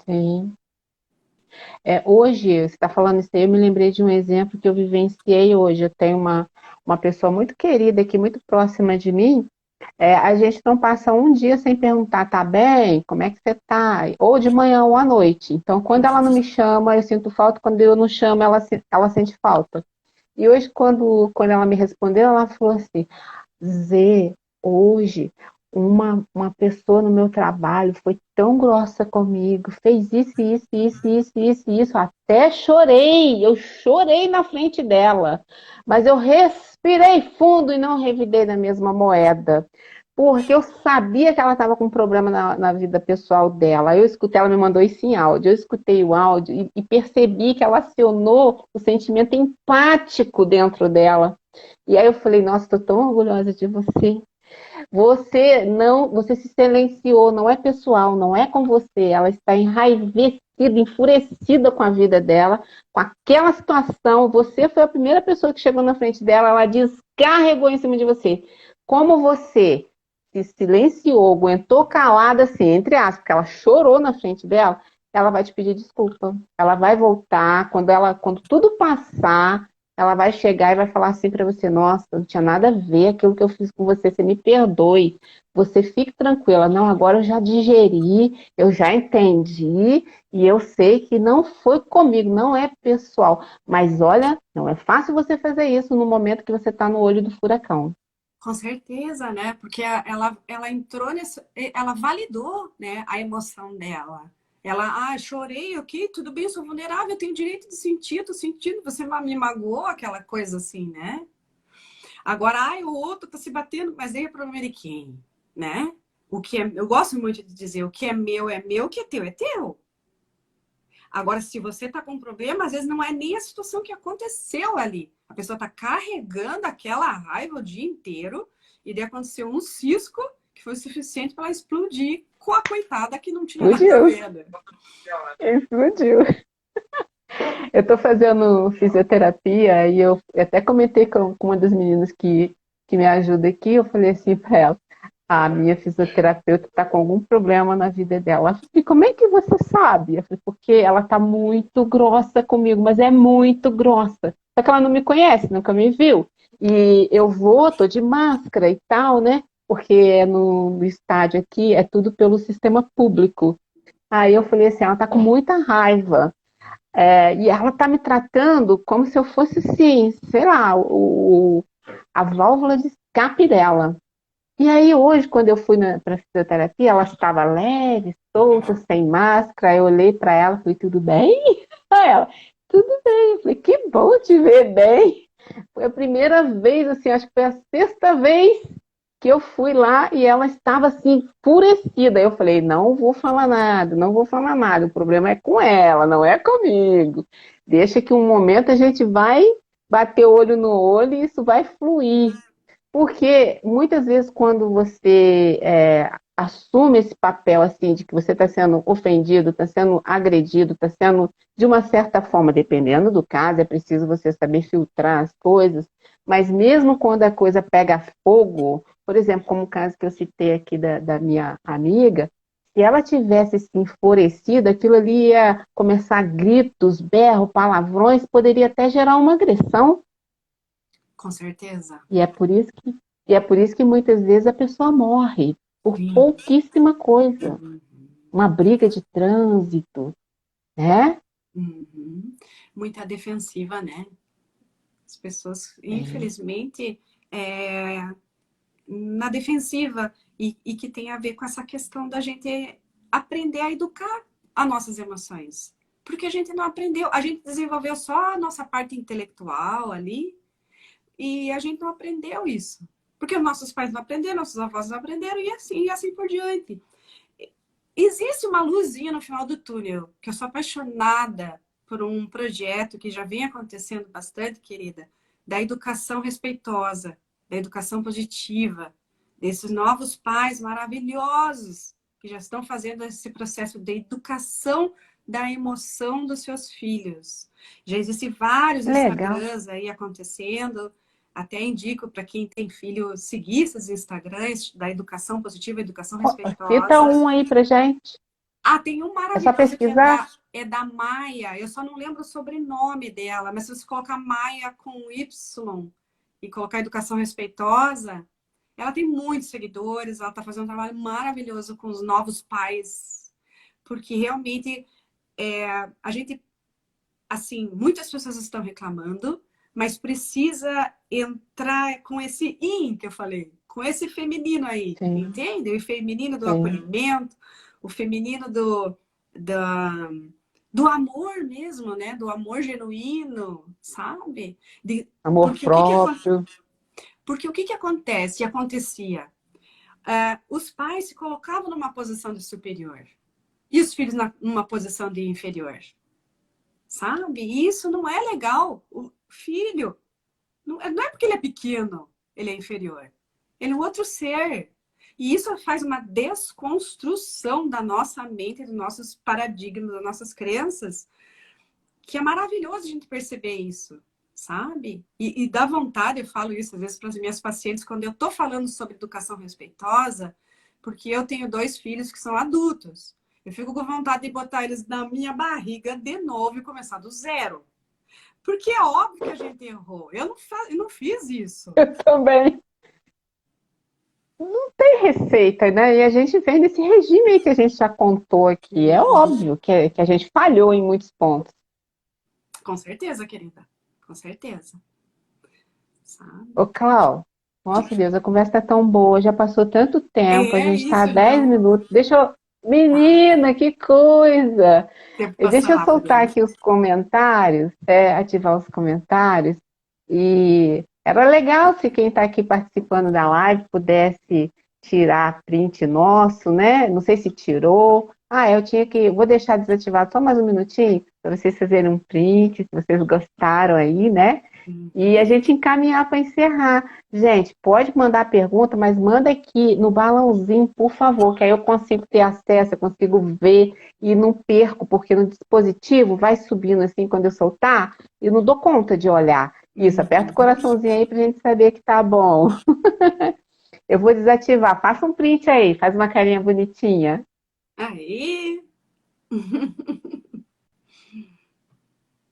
sim. Hoje, você está falando isso aí, eu me lembrei de um exemplo que eu vivenciei hoje. Eu tenho uma pessoa muito querida aqui, muito próxima de mim. A gente não passa um dia sem perguntar, tá bem? Como é que você tá? Ou de manhã ou à noite. Então, quando ela não me chama, eu sinto falta. Quando eu não chamo, ela sente falta. E hoje, quando ela me respondeu, ela falou assim: Zê, hoje uma pessoa no meu trabalho foi tão grossa comigo, fez isso, isso, isso, isso, isso, isso, até chorei, eu chorei na frente dela, mas eu respirei fundo e não revidei na mesma moeda. porque eu sabia que ela estava com um problema na vida pessoal dela. Eu escutei, ela me mandou isso em áudio. Eu escutei o áudio e percebi que ela acionou o sentimento empático dentro dela. E aí eu falei, nossa, estou tão orgulhosa de você. Você não, você se silenciou, não é pessoal, não é com você. Ela está enraivecida, enfurecida com a vida dela, com aquela situação. Você foi a primeira pessoa que chegou na frente dela, ela descarregou em cima de você. Como você se silenciou, aguentou calada, assim, entre aspas, porque ela chorou na frente dela, ela vai te pedir desculpa. Ela vai voltar, quando tudo passar, ela vai chegar e vai falar assim para você, nossa, não tinha nada a ver aquilo que eu fiz com você, você me perdoe, você fique tranquila, não, agora eu já digeri, eu já entendi, e eu sei que não foi comigo, não é pessoal, mas olha, não é fácil você fazer isso no momento que você está no olho do furacão. Com certeza, né? Porque ela entrou nessa, ela validou, né, a emoção dela. Ela, chorei, ok, tudo bem, eu sou vulnerável, eu tenho direito de sentir, tô sentindo, você me magoou, aquela coisa assim, né? Agora, o outro tá se batendo, mas aí é problema de quem, né? O que é, eu gosto muito de dizer, o que é meu, o que é teu é teu. Agora, se você tá com um problema, às vezes não é nem a situação que aconteceu ali. A pessoa tá carregando aquela raiva o dia inteiro e daí aconteceu um cisco que foi suficiente para ela explodir com a coitada que não tinha nada a Explodiu, ver, né? explodiu. Eu estou fazendo fisioterapia e eu até comentei com uma das meninas que me ajuda aqui, eu falei assim para ela, a minha fisioterapeuta está com algum problema na vida dela. Ela falou, como é que você sabe? Eu falei, porque ela está muito grossa comigo, mas é muito grossa. Só que ela não me conhece, nunca me viu. E eu vou, tô de máscara e tal, né? Porque no estádio aqui é tudo pelo sistema público. Aí eu falei assim, ela tá com muita raiva. E ela tá me tratando como se eu fosse, assim, sei lá, a válvula de escape dela. E aí hoje, quando eu fui para fisioterapia, ela estava leve, solta, sem máscara. Eu olhei para ela e falei, tudo bem? Aí ela, tudo bem. Eu falei, que bom te ver bem. Foi a primeira vez, assim, acho que foi a sexta vez que eu fui lá e ela estava assim, enfurecida. Eu falei, não vou falar nada, não vou falar nada. O problema é com ela, não é comigo. Deixa que um momento a gente vai bater olho no olho e isso vai fluir. Porque muitas vezes quando você assume esse papel assim de que você está sendo ofendido, está sendo agredido, está sendo de uma certa forma, dependendo do caso, é preciso você saber filtrar as coisas. Mas mesmo quando a coisa pega fogo, por exemplo, como o caso que eu citei aqui da minha amiga, se ela tivesse se enfurecido, aquilo ali ia começar gritos, berro, palavrões, poderia até gerar uma agressão. Com certeza. E é por isso que, e é por isso que muitas vezes a pessoa morre por Sim. pouquíssima coisa. Uhum. Uma briga de trânsito, né? Uhum. Muita defensiva, né? As pessoas, É, infelizmente, na defensiva e que tem a ver com essa questão da gente aprender a educar as nossas emoções. Porque a gente não aprendeu, a gente desenvolveu só a nossa parte intelectual ali e a gente não aprendeu isso. Porque os nossos pais não aprenderam, nossos avós não aprenderam e assim por diante. Existe uma luzinha no final do túnel, que eu sou apaixonada por um projeto que já vem acontecendo bastante, querida, da educação respeitosa, da educação positiva, desses novos pais maravilhosos que já estão fazendo esse processo de educação da emoção dos seus filhos. Já existem vários legal. Instagrams aí acontecendo, até indico para quem tem filho seguir esses Instagrams da educação positiva, educação Cita respeitosa. um aí pra gente. Tem um É só maravilhoso que pesquisar. é da Maia. Eu só não lembro o sobrenome dela, mas se você colocar Maia com Y e colocar educação respeitosa, ela tem muitos seguidores, ela está fazendo um trabalho maravilhoso com os novos pais, porque realmente a gente, assim, muitas pessoas estão reclamando, mas precisa entrar com esse in que eu falei, com esse feminino aí, Sim, entende? O feminino do sim. acolhimento, o feminino da, do amor mesmo, né? Do amor genuíno, sabe? Amor Porque próprio. porque o que acontece e acontecia? os pais se colocavam numa posição de superior e os filhos numa posição de inferior, sabe? E isso não é legal. O filho, não é porque ele é pequeno, ele é inferior. Ele é um outro ser. E isso faz uma desconstrução da nossa mente, dos nossos paradigmas, das nossas crenças, que é maravilhoso a gente perceber isso, sabe? E dá vontade, eu falo isso às vezes para as minhas pacientes, quando eu estou falando sobre educação respeitosa, porque eu tenho 2 filhos que são adultos. Eu fico com vontade de botar eles na minha barriga de novo e começar do zero. Porque é óbvio que a gente errou. Eu não fiz isso. Eu também. Tem receita, né? E a gente vem nesse regime aí que a gente já contou aqui. É óbvio que a gente falhou em muitos pontos. Com certeza, querida. Com certeza. Sabe? Ô, Clau, nossa Deus, a conversa tá tão boa, já passou tanto tempo, a É gente tá há isso, 10 já. minutos. Deixa eu. Ai, Menina, que coisa! o tempo passa Deixa eu rápido, soltar né? aqui os comentários, ativar os comentários. E era legal se quem está aqui participando da live pudesse tirar print nosso, né? Não sei se tirou. Ah, eu tinha que. Vou deixar desativado só mais um minutinho para vocês fazerem um print, se vocês gostaram aí, né? E a Uhum. gente encaminhar para encerrar. Gente, pode mandar pergunta, mas manda aqui no balãozinho, por favor, que aí eu consigo ter acesso, eu consigo ver e não perco, porque no dispositivo vai subindo assim quando eu soltar e não dou conta de olhar. Isso, aperta o Uhum. coraçãozinho aí pra gente saber que tá bom. Eu vou desativar. Passa um print aí, faz uma carinha bonitinha. Aí.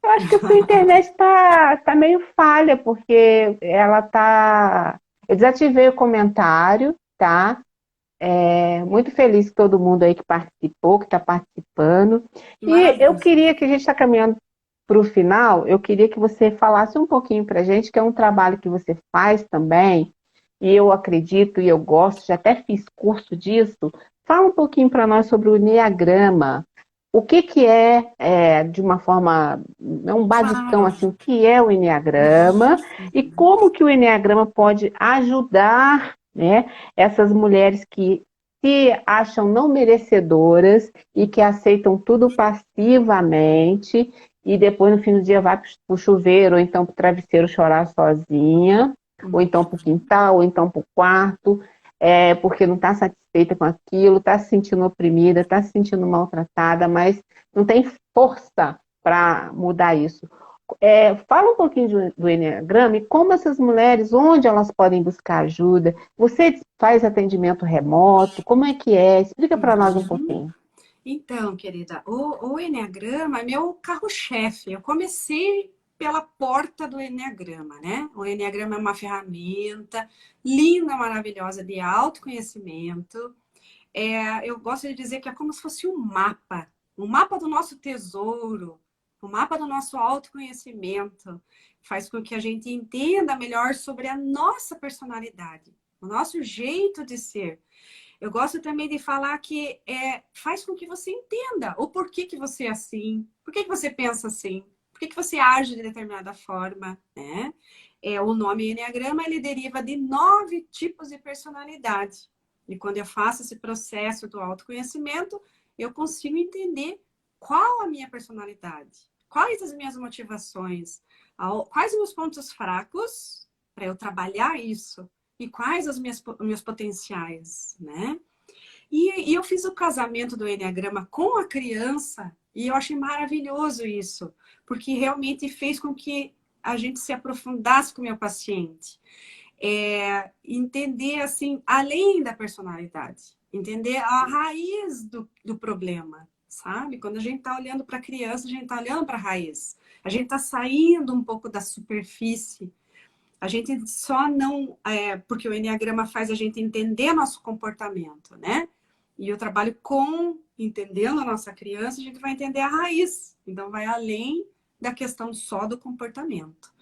Eu acho que a sua internet tá meio falha, porque ela tá. Eu desativei o comentário, tá? Muito feliz com todo mundo aí que participou, que está participando. Que E eu maravilha. queria que a gente está caminhando para o final, eu queria que você falasse um pouquinho para a gente, que é um trabalho que você faz também, e eu acredito e eu gosto, já até fiz curso disso. Fala um pouquinho para nós sobre o Enneagrama. O que de uma forma, é um basicão Claro. assim, o que é o Enneagrama e como que o Enneagrama pode ajudar, né, essas mulheres que se acham não merecedoras e que aceitam tudo passivamente e depois no fim do dia vai para o chuveiro ou então para o travesseiro chorar sozinha, ou então para o quintal, ou então para o quarto, porque não está satisfeita com aquilo, está se sentindo oprimida, está se sentindo maltratada, mas não tem força para mudar isso. Fala um pouquinho do Enneagrama e como essas mulheres, onde elas podem buscar ajuda. Você faz atendimento remoto? Como é que é? Explica para nós um Uhum. pouquinho. Então, querida, o Eneagrama é meu carro-chefe. Eu comecei pela porta do Eneagrama, né? O Eneagrama é uma ferramenta linda, maravilhosa de autoconhecimento. Eu gosto de dizer que é como se fosse um mapa do nosso tesouro, um mapa do nosso autoconhecimento. Faz com que a gente entenda melhor sobre a nossa personalidade, o nosso jeito de ser. Eu gosto também de falar que faz com que você entenda o porquê que você é assim, por que você pensa assim, por que você age de determinada forma, né? O nome Enneagrama, ele deriva de 9 tipos de personalidade. E quando eu faço esse processo do autoconhecimento, eu consigo entender qual a minha personalidade, quais as minhas motivações, quais os meus pontos fracos para eu trabalhar isso e quais os meus potenciais, né? E eu fiz o casamento do Enneagrama com a criança e eu achei maravilhoso isso, porque realmente fez com que a gente se aprofundasse com o meu paciente. Entender, assim, além da personalidade, entender a raiz do problema, sabe? Quando a gente está olhando para a criança, a gente está olhando para a raiz. A gente está saindo um pouco da superfície. A gente só não. Porque o Enneagrama faz a gente entender nosso comportamento, né? E eu trabalho com entendendo a nossa criança, a gente vai entender a raiz. Então, vai além da questão só do comportamento.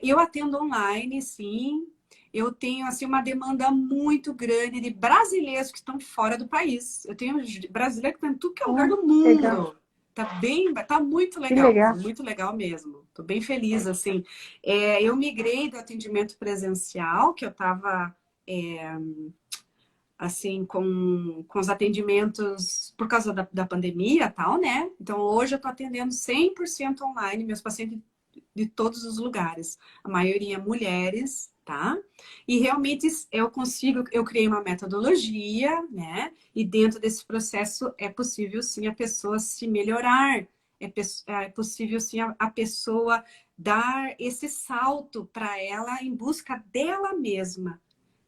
Eu atendo online, sim. Eu tenho assim uma demanda muito grande de brasileiros que estão fora do país. Eu tenho brasileiro que está em tudo que é lugar do Legal, mundo. Tá que legal. muito legal mesmo. Tô bem feliz, assim. Eu migrei do atendimento presencial, que eu estava assim, com os atendimentos por causa da pandemia e tal, né? Então, hoje eu tô atendendo 100% online, meus pacientes de todos os lugares. A maioria mulheres, tá? E realmente eu criei uma metodologia, né? E dentro desse processo é possível sim a pessoa se melhorar, é possível sim a pessoa dar esse salto para ela em busca dela mesma.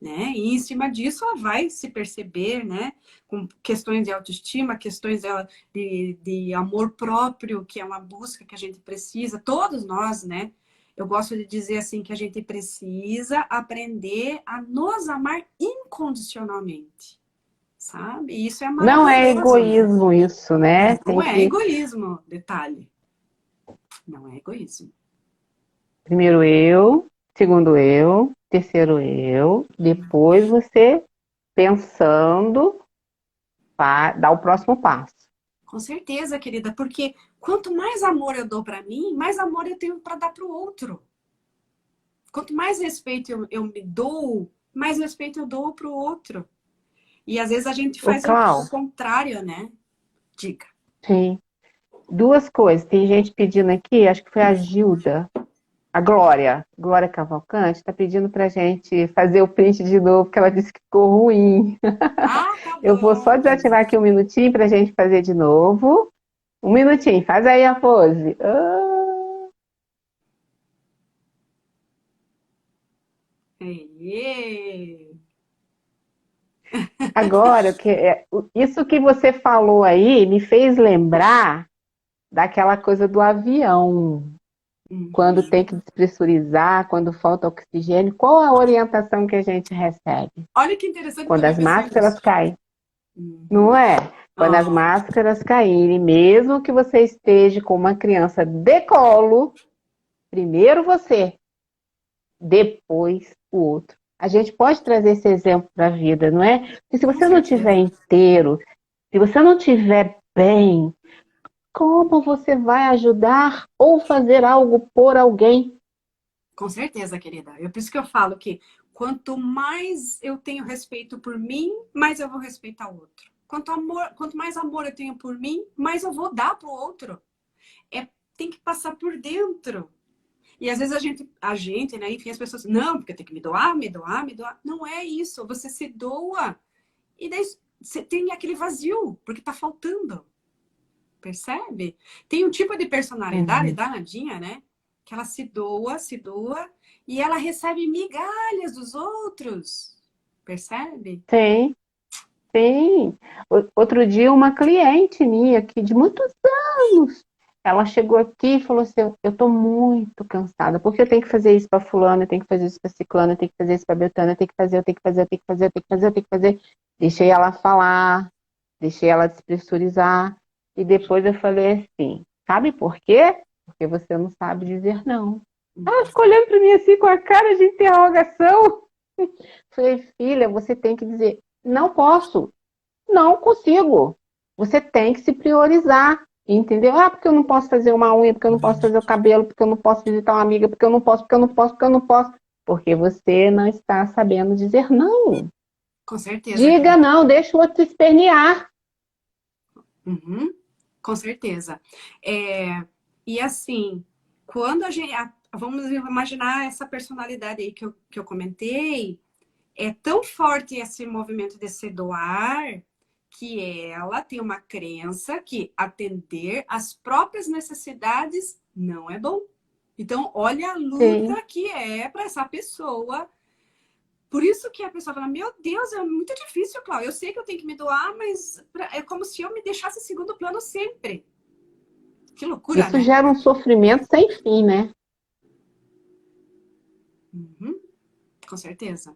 Né? E em cima disso ela vai se perceber, né? Com questões de autoestima, questões de amor próprio, que é uma busca que a gente precisa, todos nós, né? Eu gosto de dizer assim que a gente precisa aprender a nos amar incondicionalmente, sabe? E isso é Não é maravilhoso, né? egoísmo isso, né? Não Tem é que egoísmo, detalhe. Não é egoísmo. primeiro eu, segundo eu, terceiro eu, depois você pensando, dar o próximo passo. Com certeza, querida, porque quanto mais amor eu dou para mim, mais amor eu tenho para dar para o outro. Quanto mais respeito eu me dou, mais respeito eu dou para o outro. E às vezes a gente Ô, faz o Clau, contrário, né? Dica. sim. Duas coisas. Tem gente pedindo aqui, acho que foi a Gilda, a Glória Cavalcante, está pedindo para a gente fazer o print de novo, porque ela disse que ficou ruim. Ah, tá Eu vou só bom. desativar aqui um minutinho para a gente fazer de novo. Um minutinho, faz aí a pose. Eê. Agora, isso que você falou aí me fez lembrar daquela coisa do avião. Quando Uhum. tem que despressurizar, quando falta oxigênio, qual a orientação que a gente recebe? Olha que interessante que eu Quando as vivenciei máscaras isso. caem, não Uhum. é? Quando as Ah, máscaras caírem, mesmo que você esteja com uma criança de colo, primeiro você, depois o outro. A gente pode trazer esse exemplo para a vida, não é? Porque se com você não tiver certeza. inteiro, se você não tiver bem, como você vai ajudar ou fazer algo por alguém? Com certeza, querida. É por isso que eu falo que quanto mais eu tenho respeito por mim, mais eu vou respeitar o outro. Quanto mais amor eu tenho por mim, mais eu vou dar pro outro. É, tem que passar por dentro. E às vezes né, enfim, as pessoas, não, porque eu tenho que me doar, me doar, me doar. Não é isso. Você se doa e daí você tem aquele vazio, porque tá faltando. Percebe? Tem um tipo de personalidade Uhum. danadinha, né? Que ela se doa e ela recebe migalhas dos outros. Percebe? Tem, tem. Outro dia, uma cliente minha aqui de muitos anos, ela chegou aqui e falou assim: eu estou muito cansada, porque eu tenho que fazer isso para fulano, eu tenho que fazer isso para ciclano, eu tenho que fazer isso para Beltrano, eu tenho que fazer, eu tenho que fazer, eu tenho que fazer, eu tenho que fazer, eu tenho que fazer. Deixei ela falar, deixei ela despressurizar, e depois eu falei assim: sabe por quê? Porque você não sabe dizer não. Ela ficou olhando para mim assim com a cara de interrogação. Falei, filha, você tem que dizer, não posso, não consigo. Você tem que se priorizar, entendeu? Ah, porque eu não posso fazer uma unha, porque eu não posso fazer o cabelo, porque eu não posso visitar uma amiga, porque eu não posso, porque eu não posso, porque eu não posso. Porque você não está sabendo dizer não. Com certeza, Diga querida. não, deixa o outro espernear. Uhum, com certeza. É, e assim, quando a gente. Vamos imaginar essa personalidade aí que eu comentei. É tão forte esse movimento de se doar que ela tem uma crença que atender às próprias necessidades não é bom. Então, olha a Sim, luta que é para essa pessoa. Por isso que a pessoa fala: Meu Deus, é muito difícil, Cláudia. Eu sei que eu tenho que me doar, mas é como se eu me deixasse em segundo plano sempre. Que loucura, isso né? gera um sofrimento sem fim, né? Uhum, com certeza.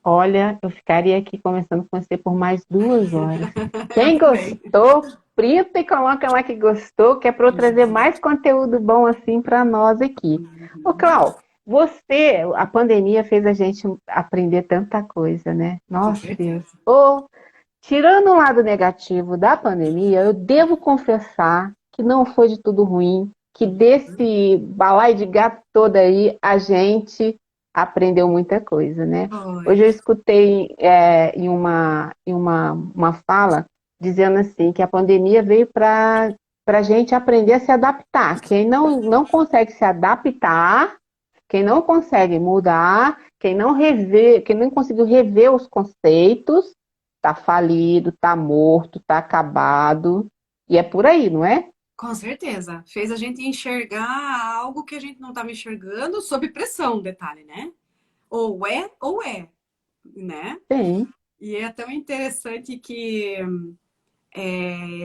Olha, eu ficaria aqui conversando com você por mais 2 horas. Eu Quem também. gostou, printa e coloca lá que gostou, que é para eu trazer mais conteúdo bom assim para nós aqui. Ô, Uhum, Clau, a pandemia fez a gente aprender tanta coisa, né? com Nossa Deus. certeza. Ô, tirando o lado negativo da pandemia, eu devo confessar que não foi de tudo ruim, que desse balaio de gato todo aí, a gente aprendeu muita coisa, né? Foi. Hoje eu escutei em uma fala dizendo assim que a pandemia veio para a gente aprender a se adaptar. Quem não consegue se adaptar, quem não consegue mudar, quem não conseguiu rever os conceitos, tá falido, tá morto, tá acabado. E é por aí, não é? Com certeza. Fez a gente enxergar algo que a gente não estava enxergando sob pressão, detalhe, né? Ou é, né? Sim. E é tão interessante que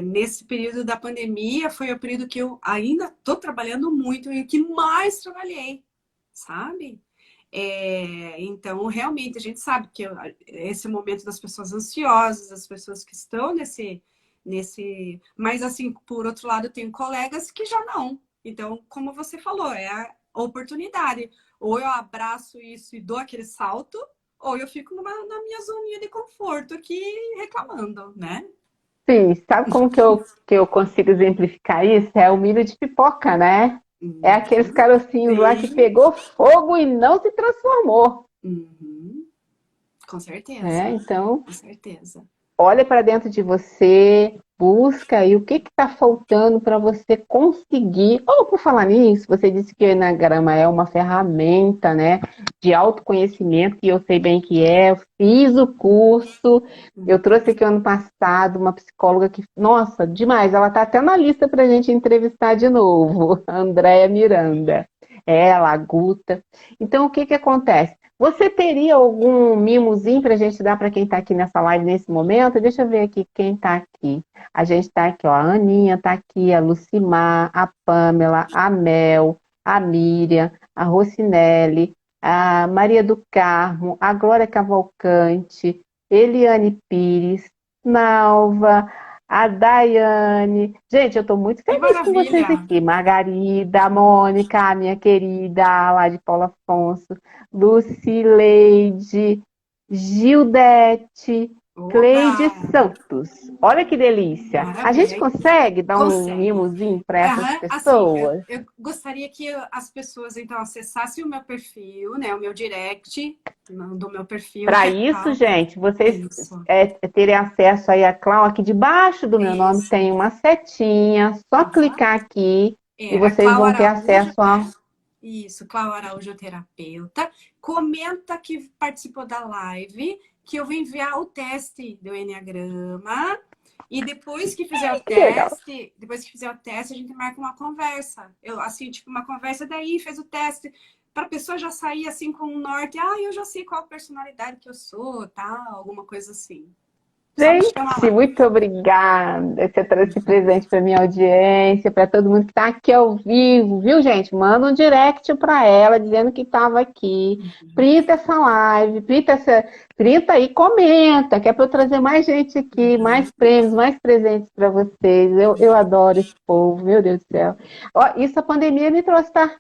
nesse período da pandemia foi o período que eu ainda estou trabalhando muito e que mais trabalhei, sabe? Então, realmente, a gente sabe que esse momento das pessoas ansiosas, das pessoas que estão nesse. Mas, assim, por outro lado, eu tenho colegas que já não. Então, como você falou, é a oportunidade. Ou eu abraço isso e dou aquele salto, ou eu fico na minha zoninha de conforto aqui reclamando, né? Sim, sabe como que eu consigo exemplificar isso? É o milho de pipoca, né? É aqueles Uhum. carocinhos lá que Sim. pegou fogo e não se transformou, Uhum. Com né? certeza. Então, Com certeza. olha para dentro de você, busca aí o que está faltando para você conseguir. Ou por falar nisso, você disse que o Enagrama é uma ferramenta, né, de autoconhecimento, que eu sei bem que é. Eu fiz o curso, eu trouxe aqui ano passado uma psicóloga que, nossa, demais, ela está até na lista para a gente entrevistar de novo, a Andréia Miranda. Ela, a Guta. Então, o que que acontece? Você teria algum mimozinho para a gente dar para quem está aqui nessa live nesse momento? Deixa eu ver aqui quem está aqui. A gente está aqui, ó, a Aninha está aqui, a Lucimar, a Pamela, a Mel, a Miriam, a Rocinelli, a Maria do Carmo, a Glória Cavalcante, Eliane Pires, Nalva, a Daiane. Gente, eu estou muito Que feliz com vocês maravilha! aqui. Margarida, a Mônica, a minha querida, lá de Paulo Afonso. Lucileide, Gildete, Oba! Cleide Santos. Olha que delícia. A gente Maravilha. consegue dar um Consegue. mimozinho para essas Aham, assim, pessoas? eu gostaria que as pessoas então acessassem o meu perfil, né? O meu direct do meu perfil, que Para é isso, tal. gente, vocês Isso, terem acesso aí a Clau, aqui debaixo do meu nome isso. tem uma setinha, só Aham. clicar aqui e A vocês Clau vão ter Araújo, acesso a. né? Isso, Clau Araújo, terapeuta. Comenta que participou da live, que eu vou enviar o teste do Enneagrama. E Que legal. depois que fizer o teste, a gente marca uma conversa. Eu, assim, tipo, uma conversa daí, fez o teste, para a pessoa já sair assim com um norte. Ah, eu já sei qual personalidade que eu sou, tal, alguma coisa assim. Só me chama Gente, lá. muito obrigada. Você trouxe presente para minha audiência, para todo mundo que está aqui ao vivo, viu, gente? Manda um direct para ela dizendo que estava aqui. Printa essa live, printa e comenta, que é para eu trazer mais gente aqui, mais prêmios, mais presentes para vocês. Eu adoro esse povo, meu Deus do céu. Ó, isso a pandemia me trouxe, tá?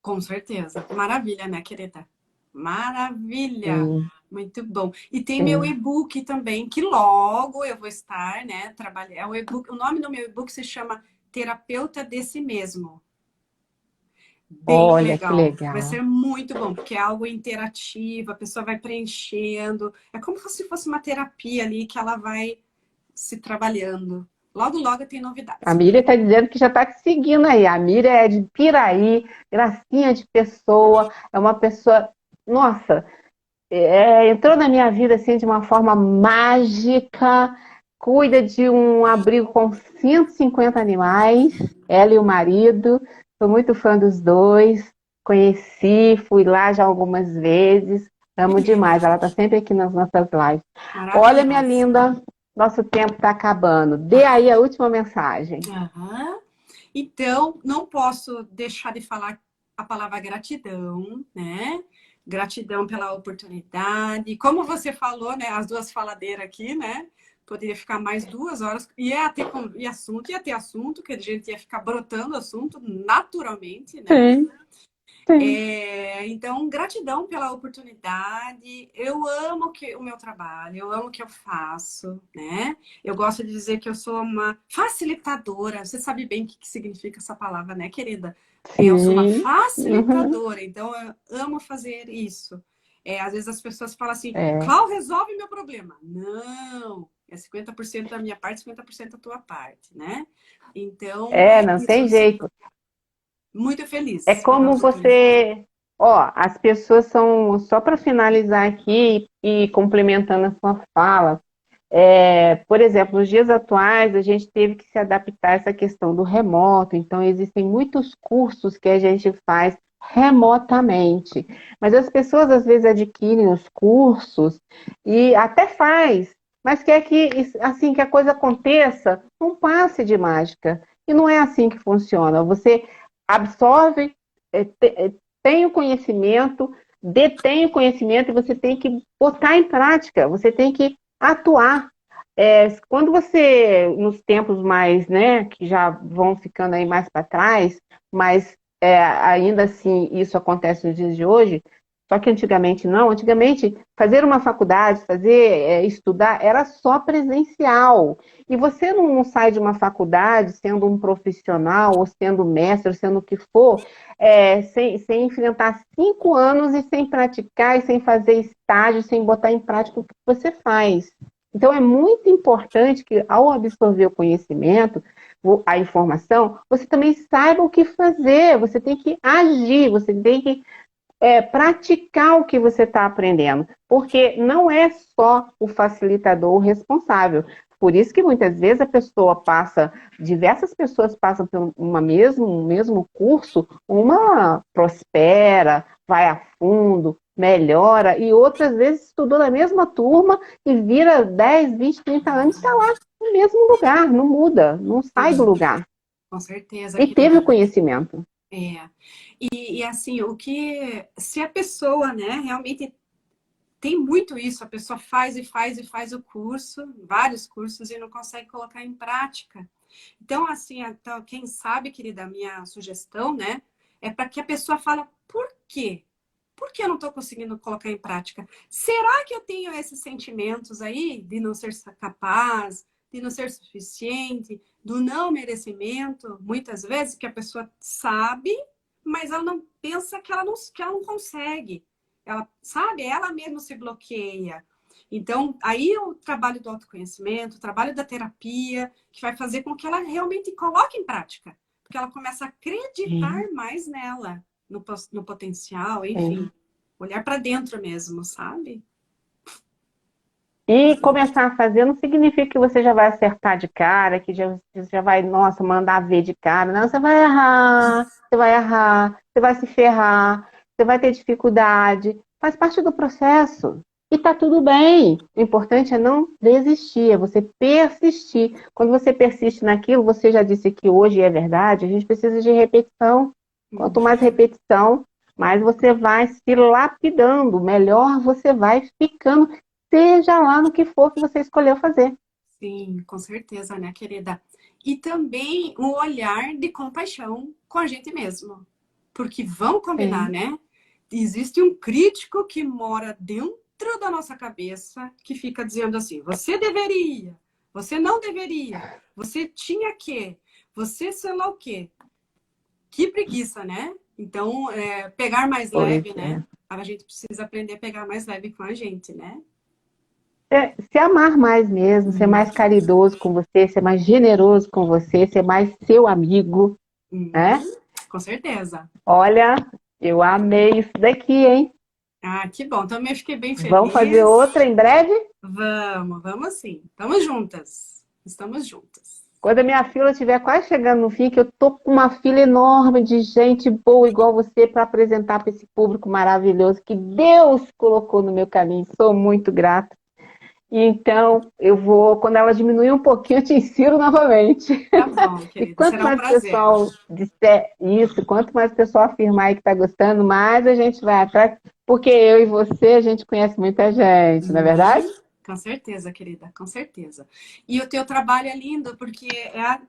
Com certeza. Maravilha, né, querida? Maravilha. Sim, Muito bom. E tem meu sim. e-book também, que logo eu vou estar, né, trabalhando. É o e-book, o nome do meu e-book se chama Terapeuta de Si Mesmo. Bem Olha que legal. Vai legal. ser muito bom, porque é algo interativo, a pessoa vai preenchendo. É como se fosse uma terapia ali que ela vai se trabalhando. Logo, logo tem A novidades. Miriam está dizendo que já está te seguindo aí. A Miriam é de Piraí, gracinha de pessoa, é uma pessoa, nossa, entrou na minha vida assim de uma forma mágica, cuida de um abrigo com 150 animais, ela e o marido. Sou muito fã dos dois, conheci, fui lá já algumas vezes, amo demais. Ela está sempre aqui nas nossas lives. Olha, minha Maravilhosa. linda, nosso tempo está acabando. Dê aí a última mensagem. Aham. Então, não posso deixar de falar a palavra gratidão, né? Gratidão pela oportunidade. Como você falou, né? As duas faladeiras aqui, né? Poderia ficar mais 2 horas. Ia ter assunto, que a gente ia ficar brotando assunto naturalmente, né? Sim, sim. Então, gratidão pela oportunidade. Eu amo o meu trabalho, eu amo o que eu faço, né? Eu gosto de dizer que eu sou uma facilitadora. Você sabe bem o que significa essa palavra, né, querida? Eu sou uma Sim. Uhum. facilitadora, então eu amo fazer isso. Às vezes as pessoas falam assim, É. Clau, resolve meu problema. Não, é 50% da minha parte, 50% da tua parte, né? Então, É, é não isso. tem jeito. Muito É feliz pela como oportunidade. você. Ó, as pessoas são. Só para finalizar aqui e complementando a sua fala, por exemplo, nos dias atuais, a gente teve que se adaptar a essa questão do remoto, então existem muitos cursos que a gente faz remotamente, mas as pessoas às vezes adquirem os cursos e até faz, mas quer que assim que a coisa aconteça, um passe de mágica. E não é assim que funciona. Você absorve, tem o conhecimento, detém o conhecimento e você tem que botar em prática, você tem que atuar. Quando você, nos tempos mais, né, que já vão ficando aí mais para trás, mas ainda assim isso acontece nos dias de hoje, só que antigamente não, antigamente fazer uma faculdade, estudar, era só presencial. E você não sai de uma faculdade sendo um profissional, ou sendo mestre, ou sendo o que for, sem enfrentar 5 anos e sem praticar, e sem fazer estágio, sem botar em prática o que você faz. Então, é muito importante que, ao absorver o conhecimento, a informação, você também saiba o que fazer, você tem que agir, você tem que praticar o que você está aprendendo, porque não é só o facilitador o responsável. Por isso que muitas vezes diversas pessoas passam por um mesmo curso, uma prospera, vai a fundo, melhora, e outras vezes estudou na mesma turma e vira 10, 20, 30 anos e está lá no mesmo lugar, não muda, não sai do Sim, lugar. com certeza, E teve o querida. conhecimento. É. E assim, se a pessoa, né, realmente tem muito isso, a pessoa faz e faz e faz o curso, vários cursos, e não consegue colocar em prática. Então, assim, então, quem sabe, querida, a minha sugestão, né, é para que a pessoa fale por quê? Por que eu não estou conseguindo colocar em prática? Será que eu tenho esses sentimentos aí de não ser capaz, de não ser suficiente, do não merecimento? Muitas vezes que a pessoa sabe, mas ela não pensa que ela não consegue. Ela sabe, ela mesma se bloqueia. Então, aí o trabalho do autoconhecimento, o trabalho da terapia, que vai fazer com que ela realmente coloque em prática, porque ela começa a acreditar Sim, mais nela, no potencial, enfim, sim. olhar para dentro mesmo, sabe? E começar a fazer não significa que você já vai acertar de cara, que já vai, nossa, mandar ver de cara. Não, você vai se ferrar, você vai ter dificuldade. Faz parte do processo. E tá tudo bem. O importante é não desistir, é você persistir. Quando você persiste naquilo, você já disse que hoje é verdade, a gente precisa de repetição. Quanto mais repetição, mais você vai se lapidando, melhor você vai ficando, seja lá no que for que você escolheu fazer. Sim, com certeza, né, querida? E também um olhar de compaixão com a gente mesmo. Porque vamos combinar, Sim. né? Existe um crítico que mora dentro da nossa cabeça que fica dizendo assim: você deveria, você não deveria, você tinha que, você sei lá o quê. Que preguiça, né? Então, pegar mais Pois leve, né? é. A gente precisa aprender a pegar mais leve com a gente, né? Se amar mais mesmo, ser mais caridoso com você, ser mais generoso com você, ser mais seu amigo, né? Uhum, com certeza. Olha, eu amei isso daqui, hein? Ah, que bom. Também fiquei bem Vamos fazer feliz. outra em breve? Vamos sim. Estamos juntas. Estamos juntas. Quando a minha fila estiver quase chegando no fim, que eu tô com uma fila enorme de gente boa igual você para apresentar para esse público maravilhoso que Deus colocou no meu caminho. Sou muito grata. Então, eu vou, quando ela diminuir um pouquinho, eu te insiro novamente. Tá bom, E querida. quanto Será um mais o prazer. pessoal disser isso, quanto mais o pessoal afirmar aí que está gostando, mais a gente vai atrás, porque eu e você, a gente conhece muita gente, não é verdade? Uhum, com certeza, querida, com certeza. E o teu trabalho é lindo, porque é a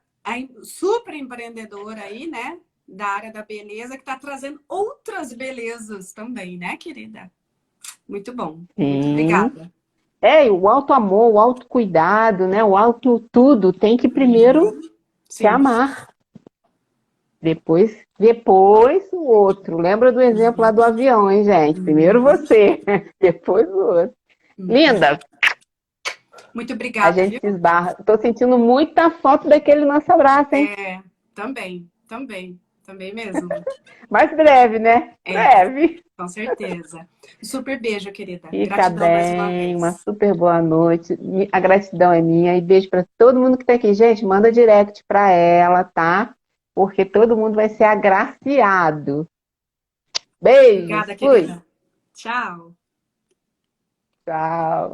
super empreendedora aí, né? Da área da beleza, que está trazendo outras belezas também, né, querida? Muito bom. Muito Sim. obrigada. E o auto amor, o autocuidado, né? O auto tudo tem que primeiro Uhum, se sim. amar. Depois o outro. Lembra do exemplo lá do avião, hein, gente? Primeiro você, depois o outro. Linda, Muito a obrigada, gente viu? se esbarra. Tô sentindo muita falta daquele nosso abraço, hein? Também mesmo. Mas breve, né? É, Breve. com certeza. Um super beijo, querida. Fica Gratidão mais uma bem, uma vez. super boa noite. A gratidão é minha e beijo para todo mundo que tá aqui. Gente, manda direct para ela, tá? Porque todo mundo vai ser agraciado. Beijos, Obrigada, fui. querida. Tchau. Tchau.